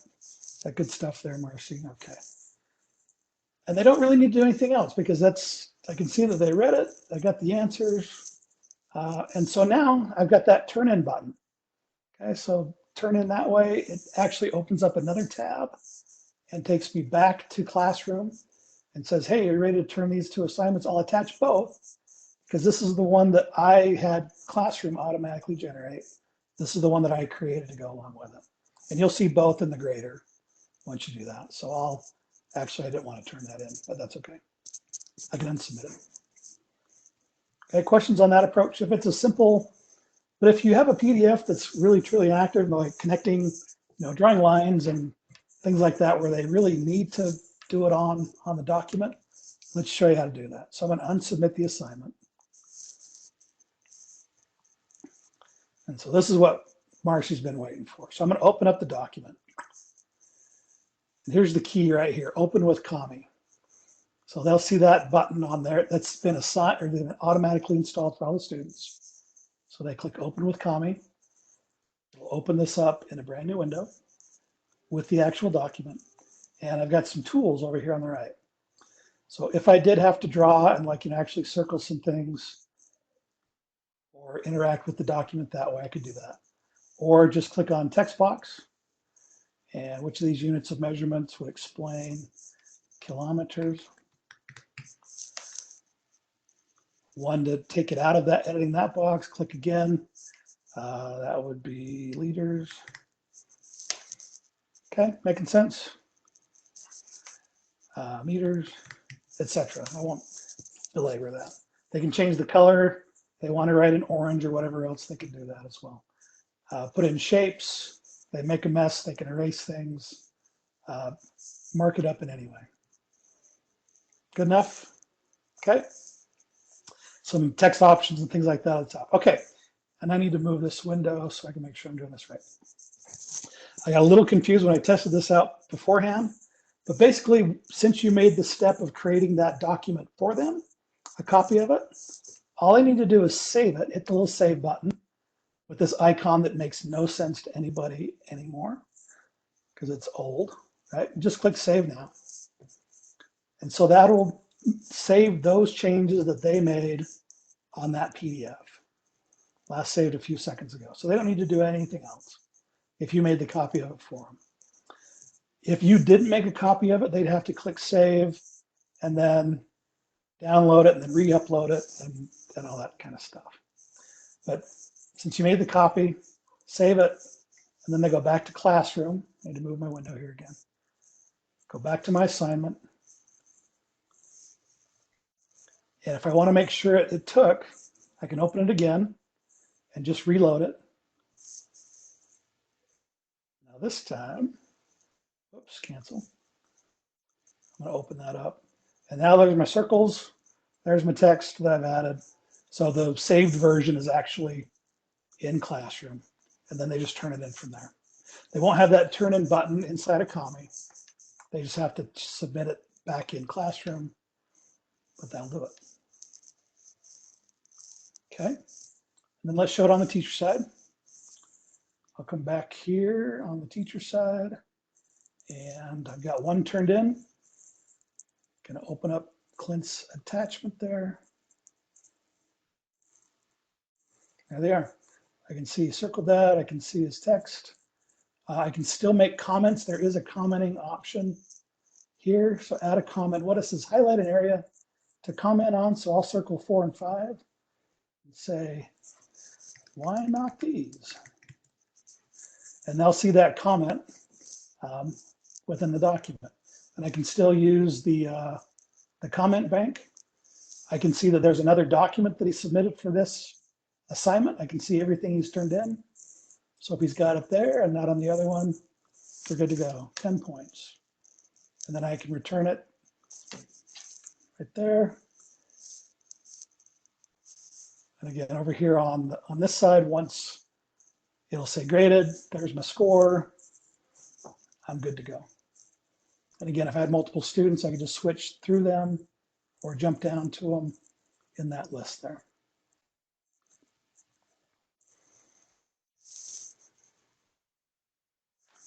good stuff there, Marcy? Okay. And they don't really need to do anything else because I can see that they read it. I got the answers. And so now I've got that turn in button. Okay, so turn in that way, it actually opens up another tab and takes me back to Classroom and says, hey, you're ready to turn these two assignments. I'll attach both because this is the one that I had Classroom automatically generate. This is the one that I created to go along with it. And you'll see both in the grader once you do that. So actually, I didn't want to turn that in, but that's okay. I can unsubmit it. Okay, questions on that approach? If it's a simple, but if you have a PDF that's really truly active, like connecting, drawing lines and things like that, where they really need to do it on the document, let's show you how to do that. So I'm going to unsubmit the assignment. And so this is what Marcy's been waiting for. So I'm going to open up the document. And here's the key right here, open with Kami. So they'll see that button on there that's been assigned or been automatically installed for all the students. So they click open with Kami. We'll open this up in a brand new window with the actual document. And I've got some tools over here on the right. So if I did have to draw and actually circle some things or interact with the document that way, I could do that. Or just click on text box, and which of these units of measurements would explain kilometers. One to take it out of that, editing that box, click again. That would be liters. Okay, making sense? Meters, etc. I won't belabor that. They can change the color. They want to write in orange or whatever else, they can do that as well. Put in shapes. They make a mess. They can erase things. Mark it up in any way. Good enough? Okay. Some text options and things like that at the top. Okay. And I need to move this window so I can make sure I'm doing this right. I got a little confused when I tested this out beforehand. But basically, since you made the step of creating that document for them, a copy of it, all I need to do is save it, hit the little save button with this icon that makes no sense to anybody anymore because it's old, right? Just click save now. And so that'll save those changes that they made on that PDF. Last saved a few seconds ago. So they don't need to do anything else if you made the copy of it for them. If you didn't make a copy of it, they'd have to click save and then download it and then re-upload it and all that kind of stuff. But since you made the copy, save it, and then they go back to Classroom. I need to move my window here again. Go back to my assignment. And if I want to make sure it took, I can open it again and just reload it. Now this time, oops, cancel. I'm going to open that up. And now there's my circles. There's my text that I've added. So the saved version is actually in Classroom. And then they just turn it in from there. They won't have that turn in button inside of Kami. They just have to submit it back in Classroom, but that'll do it. Okay, and then let's show it on the teacher side. I'll come back here on the teacher side, and I've got one turned in. Gonna open up Clint's attachment there. There they are. I can see circled that. I can see his text. I can still make comments. There is a commenting option here. So add a comment. What is this? Highlight an area to comment on. So I'll circle 4 and 5 and say, why not these? And they'll see that comment within the document. And I can still use the comment bank. I can see that there's another document that he submitted for this assignment. I can see everything he's turned in. So if he's got it there and not on the other one, we're good to go. 10 points. And then I can return it right there. And again, over here on this side, once it'll say graded, there's my score. I'm good to go. And again, if I had multiple students, I could just switch through them or jump down to them in that list there.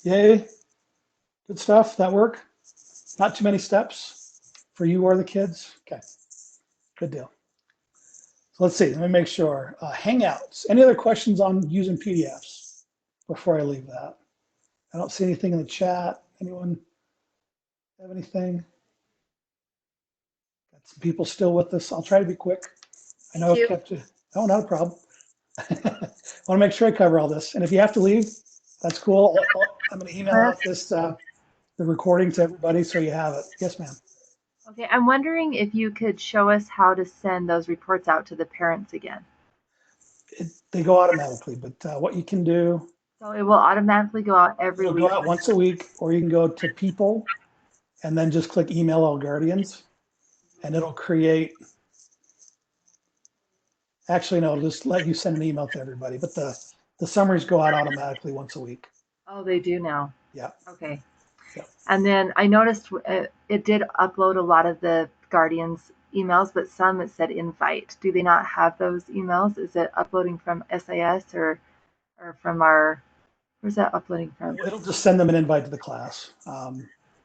Yay, good stuff, that work? Not too many steps for you or the kids? Okay, good deal. So let's see, let me make sure. Hangouts, any other questions on using PDFs before I leave that? I don't see anything in the chat. Anyone have anything? Got some people still with us. I'll try to be quick. I know I've kept you. Oh, not a problem. I want to make sure I cover all this. And if you have to leave, that's cool. I'm going to email out this the recording to everybody so you have it. Yes, ma'am. Okay, I'm wondering if you could show us how to send those reports out to the parents again. They go automatically, but what you can do. So it will automatically go out every week. It'll go out once a week, or you can go to people and then just click email all guardians and it'll create. Actually, no, it'll just let you send an email to everybody, but the summaries go out automatically once a week. Oh, they do now. Yeah. Okay. Yeah. And then I noticed it did upload a lot of the Guardians emails, but some it said invite. Do they not have those emails? Is it uploading from SIS or from our, where's that uploading from? It'll just send them an invite to the class.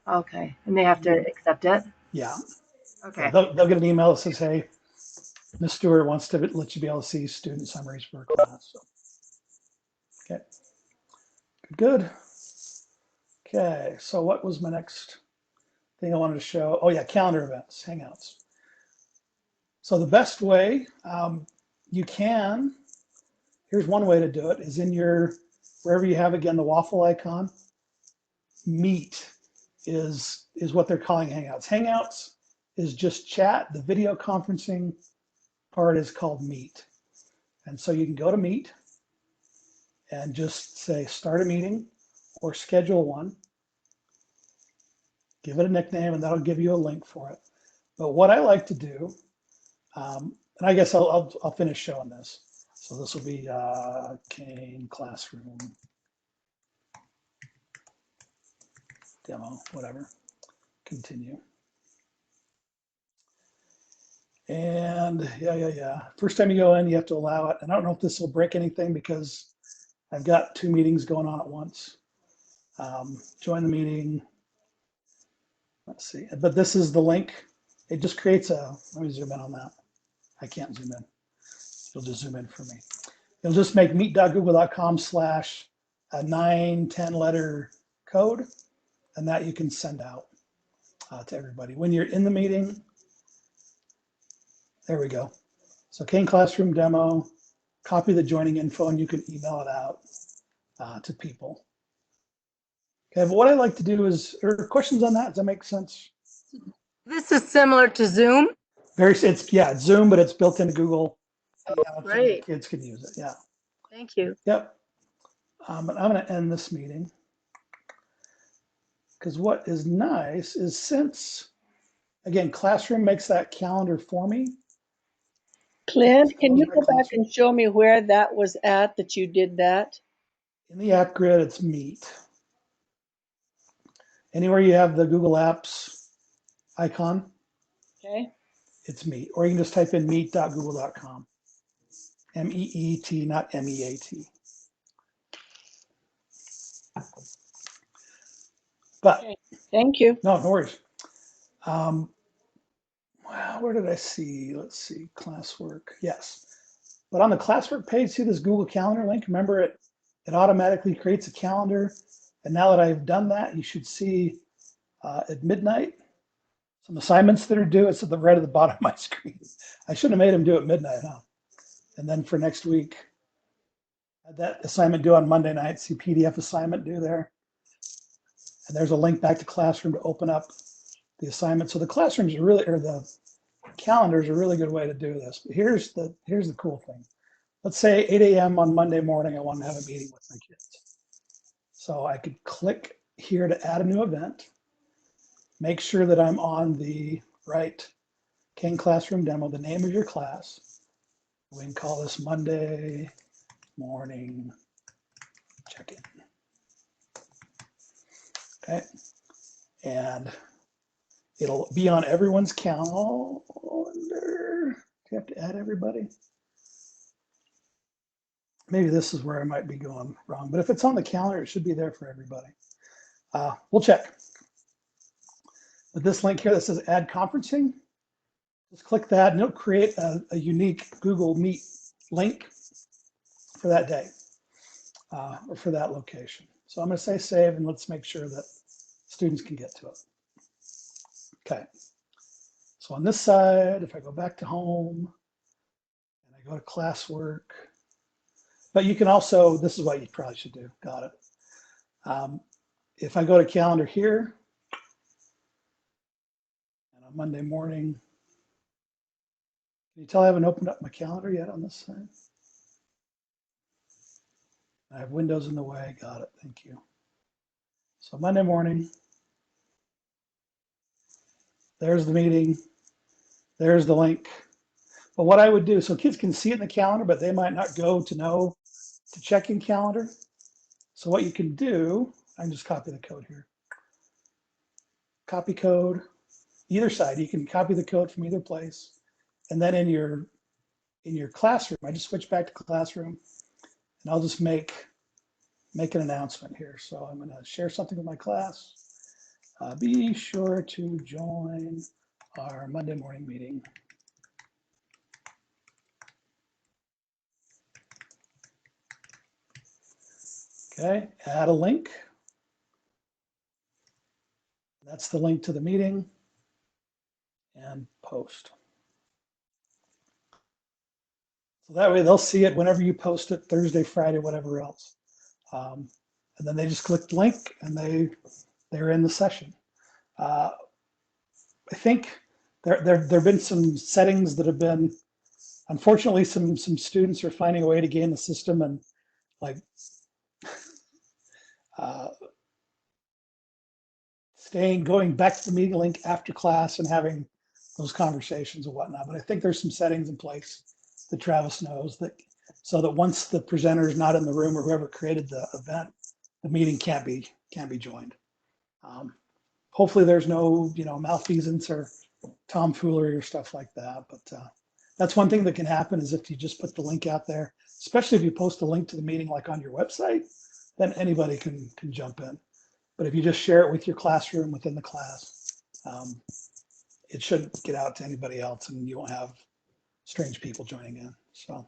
Okay. And they have to accept it? Yeah. Okay. Yeah, they'll get an email that says, hey, Ms. Stewart wants to let you be able to see student summaries for a class. So, okay, good. Okay, so what was my next thing I wanted to show? Oh yeah, calendar events, Hangouts. So the best way you can, here's one way to do it, is in your, wherever you have, again, the waffle icon, Meet is what they're calling Hangouts. Hangouts is just chat. The video conferencing part is called Meet. And so you can go to Meet and just say start a meeting or schedule one. Give it a nickname and that'll give you a link for it. But what I like to do, and I guess I'll finish showing this. So this will be Kane Classroom demo, whatever, continue. And yeah. First time you go in, you have to allow it. And I don't know if this will break anything because I've got 2 meetings going on at once. Join the meeting. Let's see, but this is the link. It just creates a, let me zoom in on that. I can't zoom in. It'll just zoom in for me. It'll just make meet.google.com/ a 9-10 letter code, and that you can send out to everybody. When you're in the meeting, there we go. So Kane Classroom demo, copy the joining info, and you can email it out to people. Okay, but what I like to do is, are questions on that? Does that make sense? This is similar to Zoom. It's Zoom, but it's built into Google. Great. Kids can use it. Yeah. Thank you. Yep. And I'm going to end this meeting because what is nice is since, again, Classroom makes that calendar for me. Clint, can you My go back Classroom. and show me where that was at that you did that? In the app grid, it's Meet. Anywhere you have the Google Apps icon, Okay. it's Meet. Or you can just type in meet.google.com. MEET, not MEAT. But Okay. Thank you. no worries. Well, where did I see? Let's see, Classwork. Yes. But on the Classwork page, see this Google Calendar link? Remember it automatically creates a calendar. And now that I've done that, you should see at midnight some assignments that are due. It's at the right at the bottom of my screen. I shouldn't have made them do at midnight, huh? And then for next week, that assignment due on Monday night, see PDF assignment due there. And there's a link back to Classroom to open up the assignment. So the classrooms are really, or the calendars are a really good way to do this. But here's the cool thing. Let's say 8 a.m. on Monday morning, I want to have a meeting with my kids. So I could click here to add a new event, make sure that I'm on the right Kane Classroom demo, the name of your class. We can call this Monday morning check-in. Okay. And it'll be on everyone's calendar. Do you have to add everybody? Maybe this is where I might be going wrong, but if it's on the calendar, it should be there for everybody. We'll check. But this link here that says add conferencing, just click that and it'll create a unique Google Meet link for that day or for that location. So I'm going to say save and let's make sure that students can get to it. Okay. So on this side, if I go back to home and I go to classwork, but you can also, this is what you probably should do. Got it. If I go to calendar here, and on Monday morning, can you tell I haven't opened up my calendar yet on this side? I have windows in the way. Got it. Thank you. So Monday morning, there's the meeting. There's the link. But what I would do, so kids can see it in the calendar, but they might not go to know to check in calendar. So what you can do, I can just copy the code here. Copy code, either side. You can copy the code from either place. And then in your classroom, I just switch back to classroom and I'll just make an announcement here. So I'm going to share something with my class. Be sure to join our Monday morning meeting. Okay, add a link. That's the link to the meeting, and post. So that way they'll see it whenever you post it, Thursday, Friday, whatever else. And then they just click the link and they're in the session. I think there have been some settings that have been, unfortunately, some students are finding a way to game the system and like going back to the meeting link after class and having those conversations and whatnot. But I think there's some settings in place that Travis knows that so that once the presenter is not in the room or whoever created the event, the meeting can't be joined. Hopefully there's no malfeasance or tomfoolery or stuff like that. But that's one thing that can happen is if you just put the link out there, especially if you post a link to the meeting like on your website, then anybody can jump in. But if you just share it with your classroom within the class, it shouldn't get out to anybody else and you won't have strange people joining in. So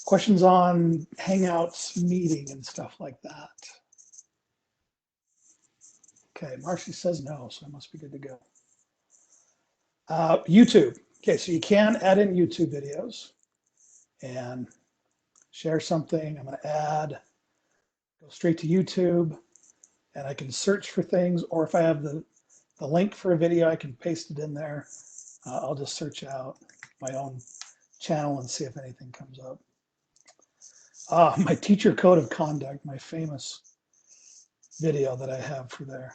questions on Hangouts meeting and stuff like that? Okay, Marcy says no, so I must be good to go. YouTube. Okay, so you can add in YouTube videos and share something. I'm going to go straight to YouTube, and I can search for things, or if I have the link for a video, I can paste it in there. I'll just search out my own channel and see if anything comes up. My teacher code of conduct, my famous video that I have for there.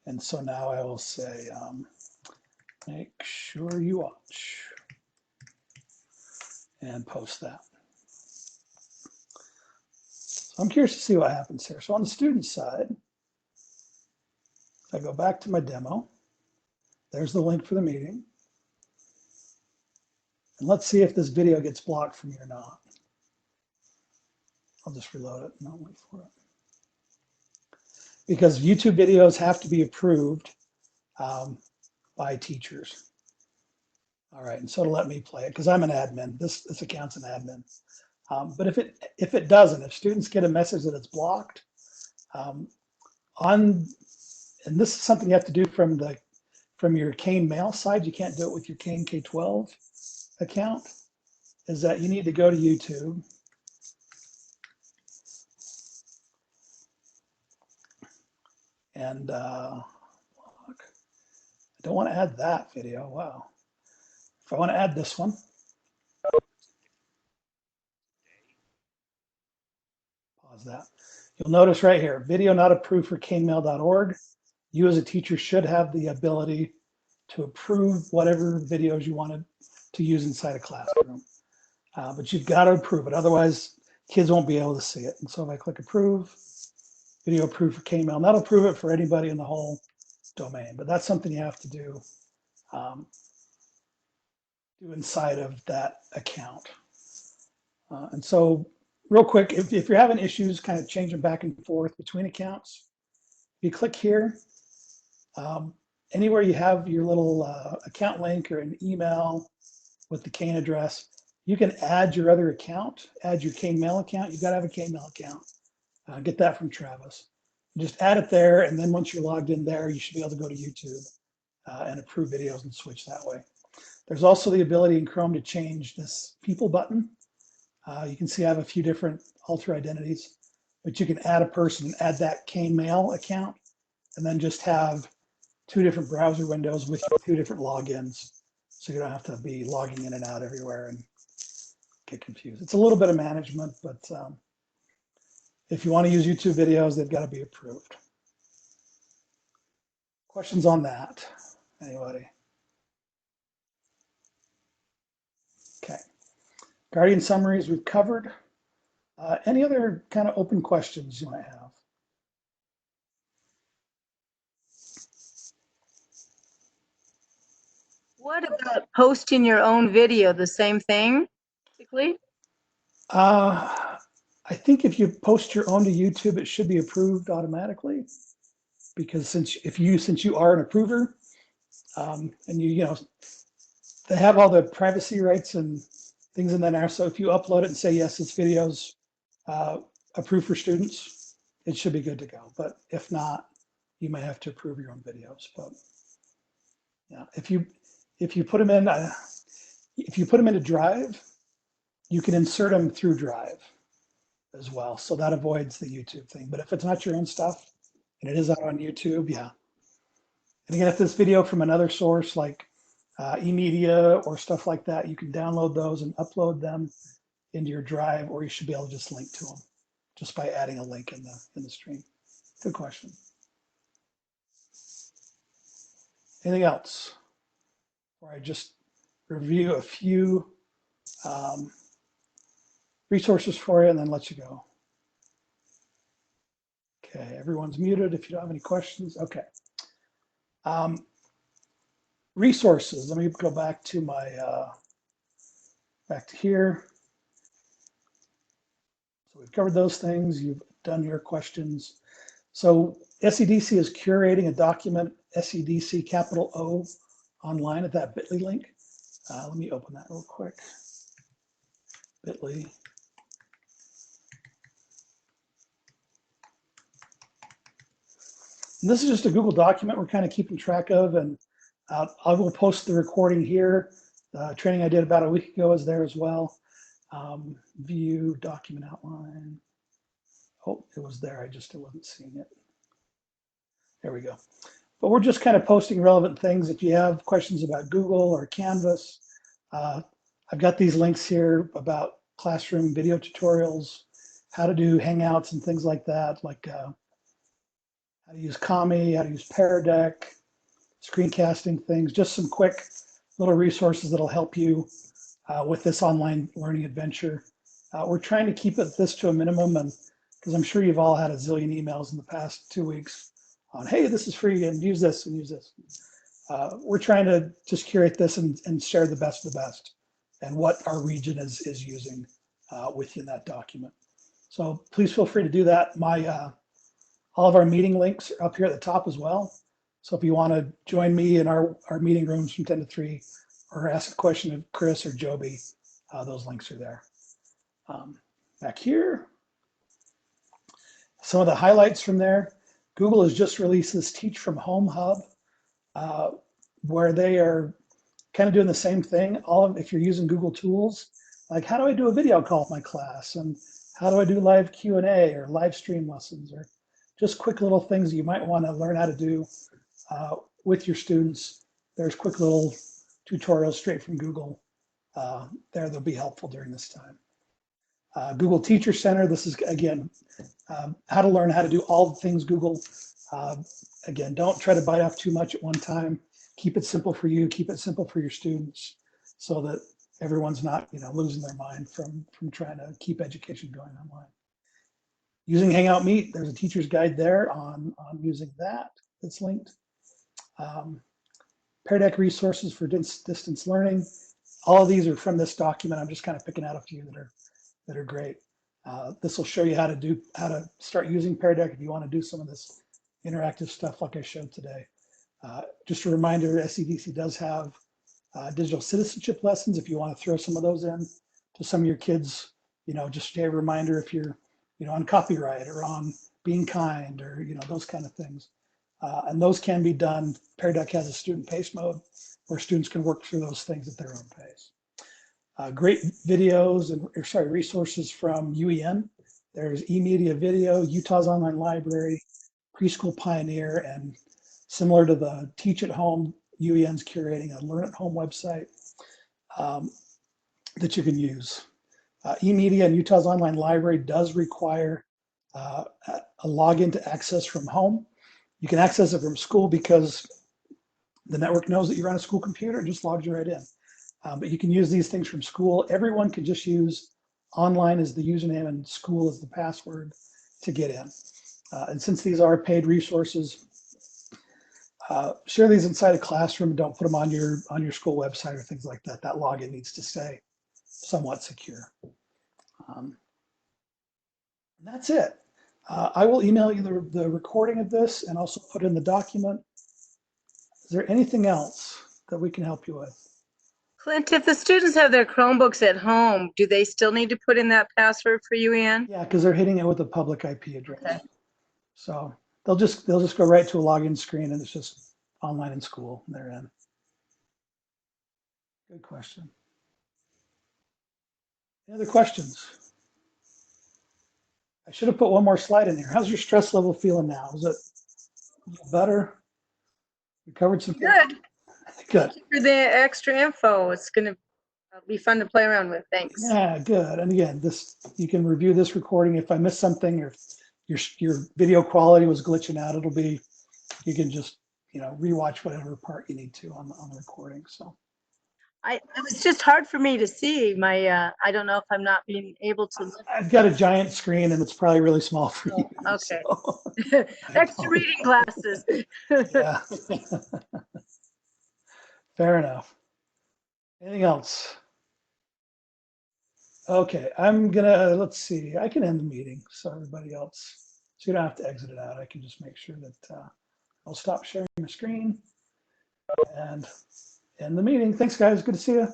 And so now I will say, make sure you watch and post that. So I'm curious to see what happens here. So on the student side, I go back to my demo. There's the link for the meeting. And let's see if this video gets blocked for me or not. I'll just reload it and I'll wait for it. Because YouTube videos have to be approved by teachers. All right, and so to let me play it, because I'm an admin, this account's an admin. But if it doesn't, if students get a message that it's blocked, and this is something you have to do from your Kane mail side, you can't do it with your Kane K-12 account, is that you need to go to YouTube. And look, I don't want to add that video. Wow. If I want to add this one, pause that. You'll notice right here, video not approved for canemail.org. You as a teacher should have the ability to approve whatever videos you wanted to use inside a classroom. But you've got to approve it. Otherwise, kids won't be able to see it. And so if I click approve, video approved for Kmail, and that'll approve it for anybody in the whole domain. But that's something you have to do inside of that account. And so real quick, if you're having issues kind of changing back and forth between accounts, you click here. Anywhere you have your little account link or an email with the Kane address, you can add your other account, add your Kane Mail account. You've got to have a Kane Mail account. Get that from Travis. Just add it there, and then once you're logged in there, you should be able to go to YouTube and approve videos and switch that way. There's also the ability in Chrome to change this people button. You can see I have a few different alter identities, but you can add a person and add that Kane Mail account, and then just have two different browser windows with two different logins, so you don't have to be logging in and out everywhere and get confused. It's a little bit of management, but if you want to use YouTube videos, they've got to be approved. Questions on that? Anybody? Okay. Guardian Summaries we've covered. Any other kind of open questions you might have? What about posting your own video? The same thing, basically? I think if you post your own to YouTube, it should be approved automatically, because since you are an approver, and they have all the privacy rights and things in there. So if you upload it and say yes, this video's approved for students, it should be good to go. But if not, you may have to approve your own videos. But yeah, if you put them in, if you put them into Drive, you can insert them through Drive as well. So that avoids the YouTube thing. But if it's not your own stuff and it is out on YouTube, yeah. And again, if this video from another source like eMedia or stuff like that, you can download those and upload them into your Drive, or you should be able to just link to them just by adding a link in the stream. Good question. Anything else? Or I just review a few resources for you and then let you go. Okay, everyone's muted if you don't have any questions. Okay. Resources. Let me go back to my back to here. So we've covered those things. You've done your questions. So SEDC is curating a document, SEDC capital O, online at that bit.ly link. Let me open that real quick. bit.ly. And this is just a Google document we're kind of keeping track of, and I will post the recording here. Training I did about a week ago is there as well. View document outline. Oh, it was there. I wasn't seeing it. There we go. But we're just kind of posting relevant things. If you have questions about Google or Canvas, I've got these links here about classroom video tutorials, how to do Hangouts and things like that, like how to use Kami, how to use Pear Deck, screencasting things, just some quick little resources that'll help you with this online learning adventure. We're trying to keep this to a minimum, and because I'm sure you've all had a zillion emails in the past 2 weeks on, hey, this is free and use this and use this. We're trying to just curate this and share the best of the best and what our region is using within that document. So please feel free to do that. All of our meeting links are up here at the top as well. So if you want to join me in our meeting rooms from 10 to 3 or ask a question of Chris or Joby, those links are there. Back here, some of the highlights from there. Google has just released this Teach from Home hub, where they are kind of doing the same thing. If you're using Google tools, like how do I do a video call with my class, and how do I do live Q&A or live stream lessons, or just quick little things you might want to learn how to do with your students. There's quick little tutorials straight from Google that'll be helpful during this time. Google Teacher Center, this is, again, how to learn how to do all the things Google. Again, don't try to bite off too much at one time. Keep it simple for you, keep it simple for your students, so that everyone's not losing their mind from trying to keep education going online. Using Hangout Meet, there's a teacher's guide there on using that's linked. Pear Deck resources for distance learning. All of these are from this document. I'm just kind of picking out a few that are great. This will show you how to start using Pear Deck if you want to do some of this interactive stuff like I showed today. Just a reminder, SEDC does have digital citizenship lessons if you want to throw some of those in to some of your kids. Just a reminder if you're on copyright or on being kind or those kind of things. And those can be done. Pear Deck has a student pace mode where students can work through those things at their own pace. Great videos and resources from UEN. There's eMedia Video, Utah's Online Library, Preschool Pioneer, and similar to the Teach at Home, UEN's curating a Learn at Home website that you can use. eMedia and Utah's Online Library does require a login to access from home. You can access it from school because the network knows that you're on a school computer and just logs you right in. But you can use these things from school. Everyone can just use online as the username and school as the password to get in. And since these are paid resources, share these inside a classroom and don't put them on your school website or things like that. That login needs to stay somewhat secure. And that's it. I will email you the recording of this and also put in the document. Is there anything else that we can help you with? Clint, if the students have their Chromebooks at home, do they still need to put in that password for you, Ann? Yeah, because they're hitting it with a public IP address. Okay. So they'll just go right to a login screen and it's just online in school. They're in. Good question. Any other questions? I should have put one more slide in here. How's your stress level feeling now? Is it better? We covered some. Good. Good. Thank you for the extra info. It's going to be fun to play around with. Thanks. Yeah, good. And again, this you can review this recording. If I missed something or your video quality was glitching out, it'll be, you can just, rewatch whatever part you need to on the recording. So It was just hard for me to see my, I don't know if I'm not being able to. I've got a giant screen and it's probably really small for you. Okay. So Extra reading glasses. yeah. Fair enough. Anything else? Okay, let's see, I can end the meeting so everybody else, so you don't have to exit it out. I can just make sure that I'll stop sharing my screen and end the meeting. Thanks, guys. Good to see you.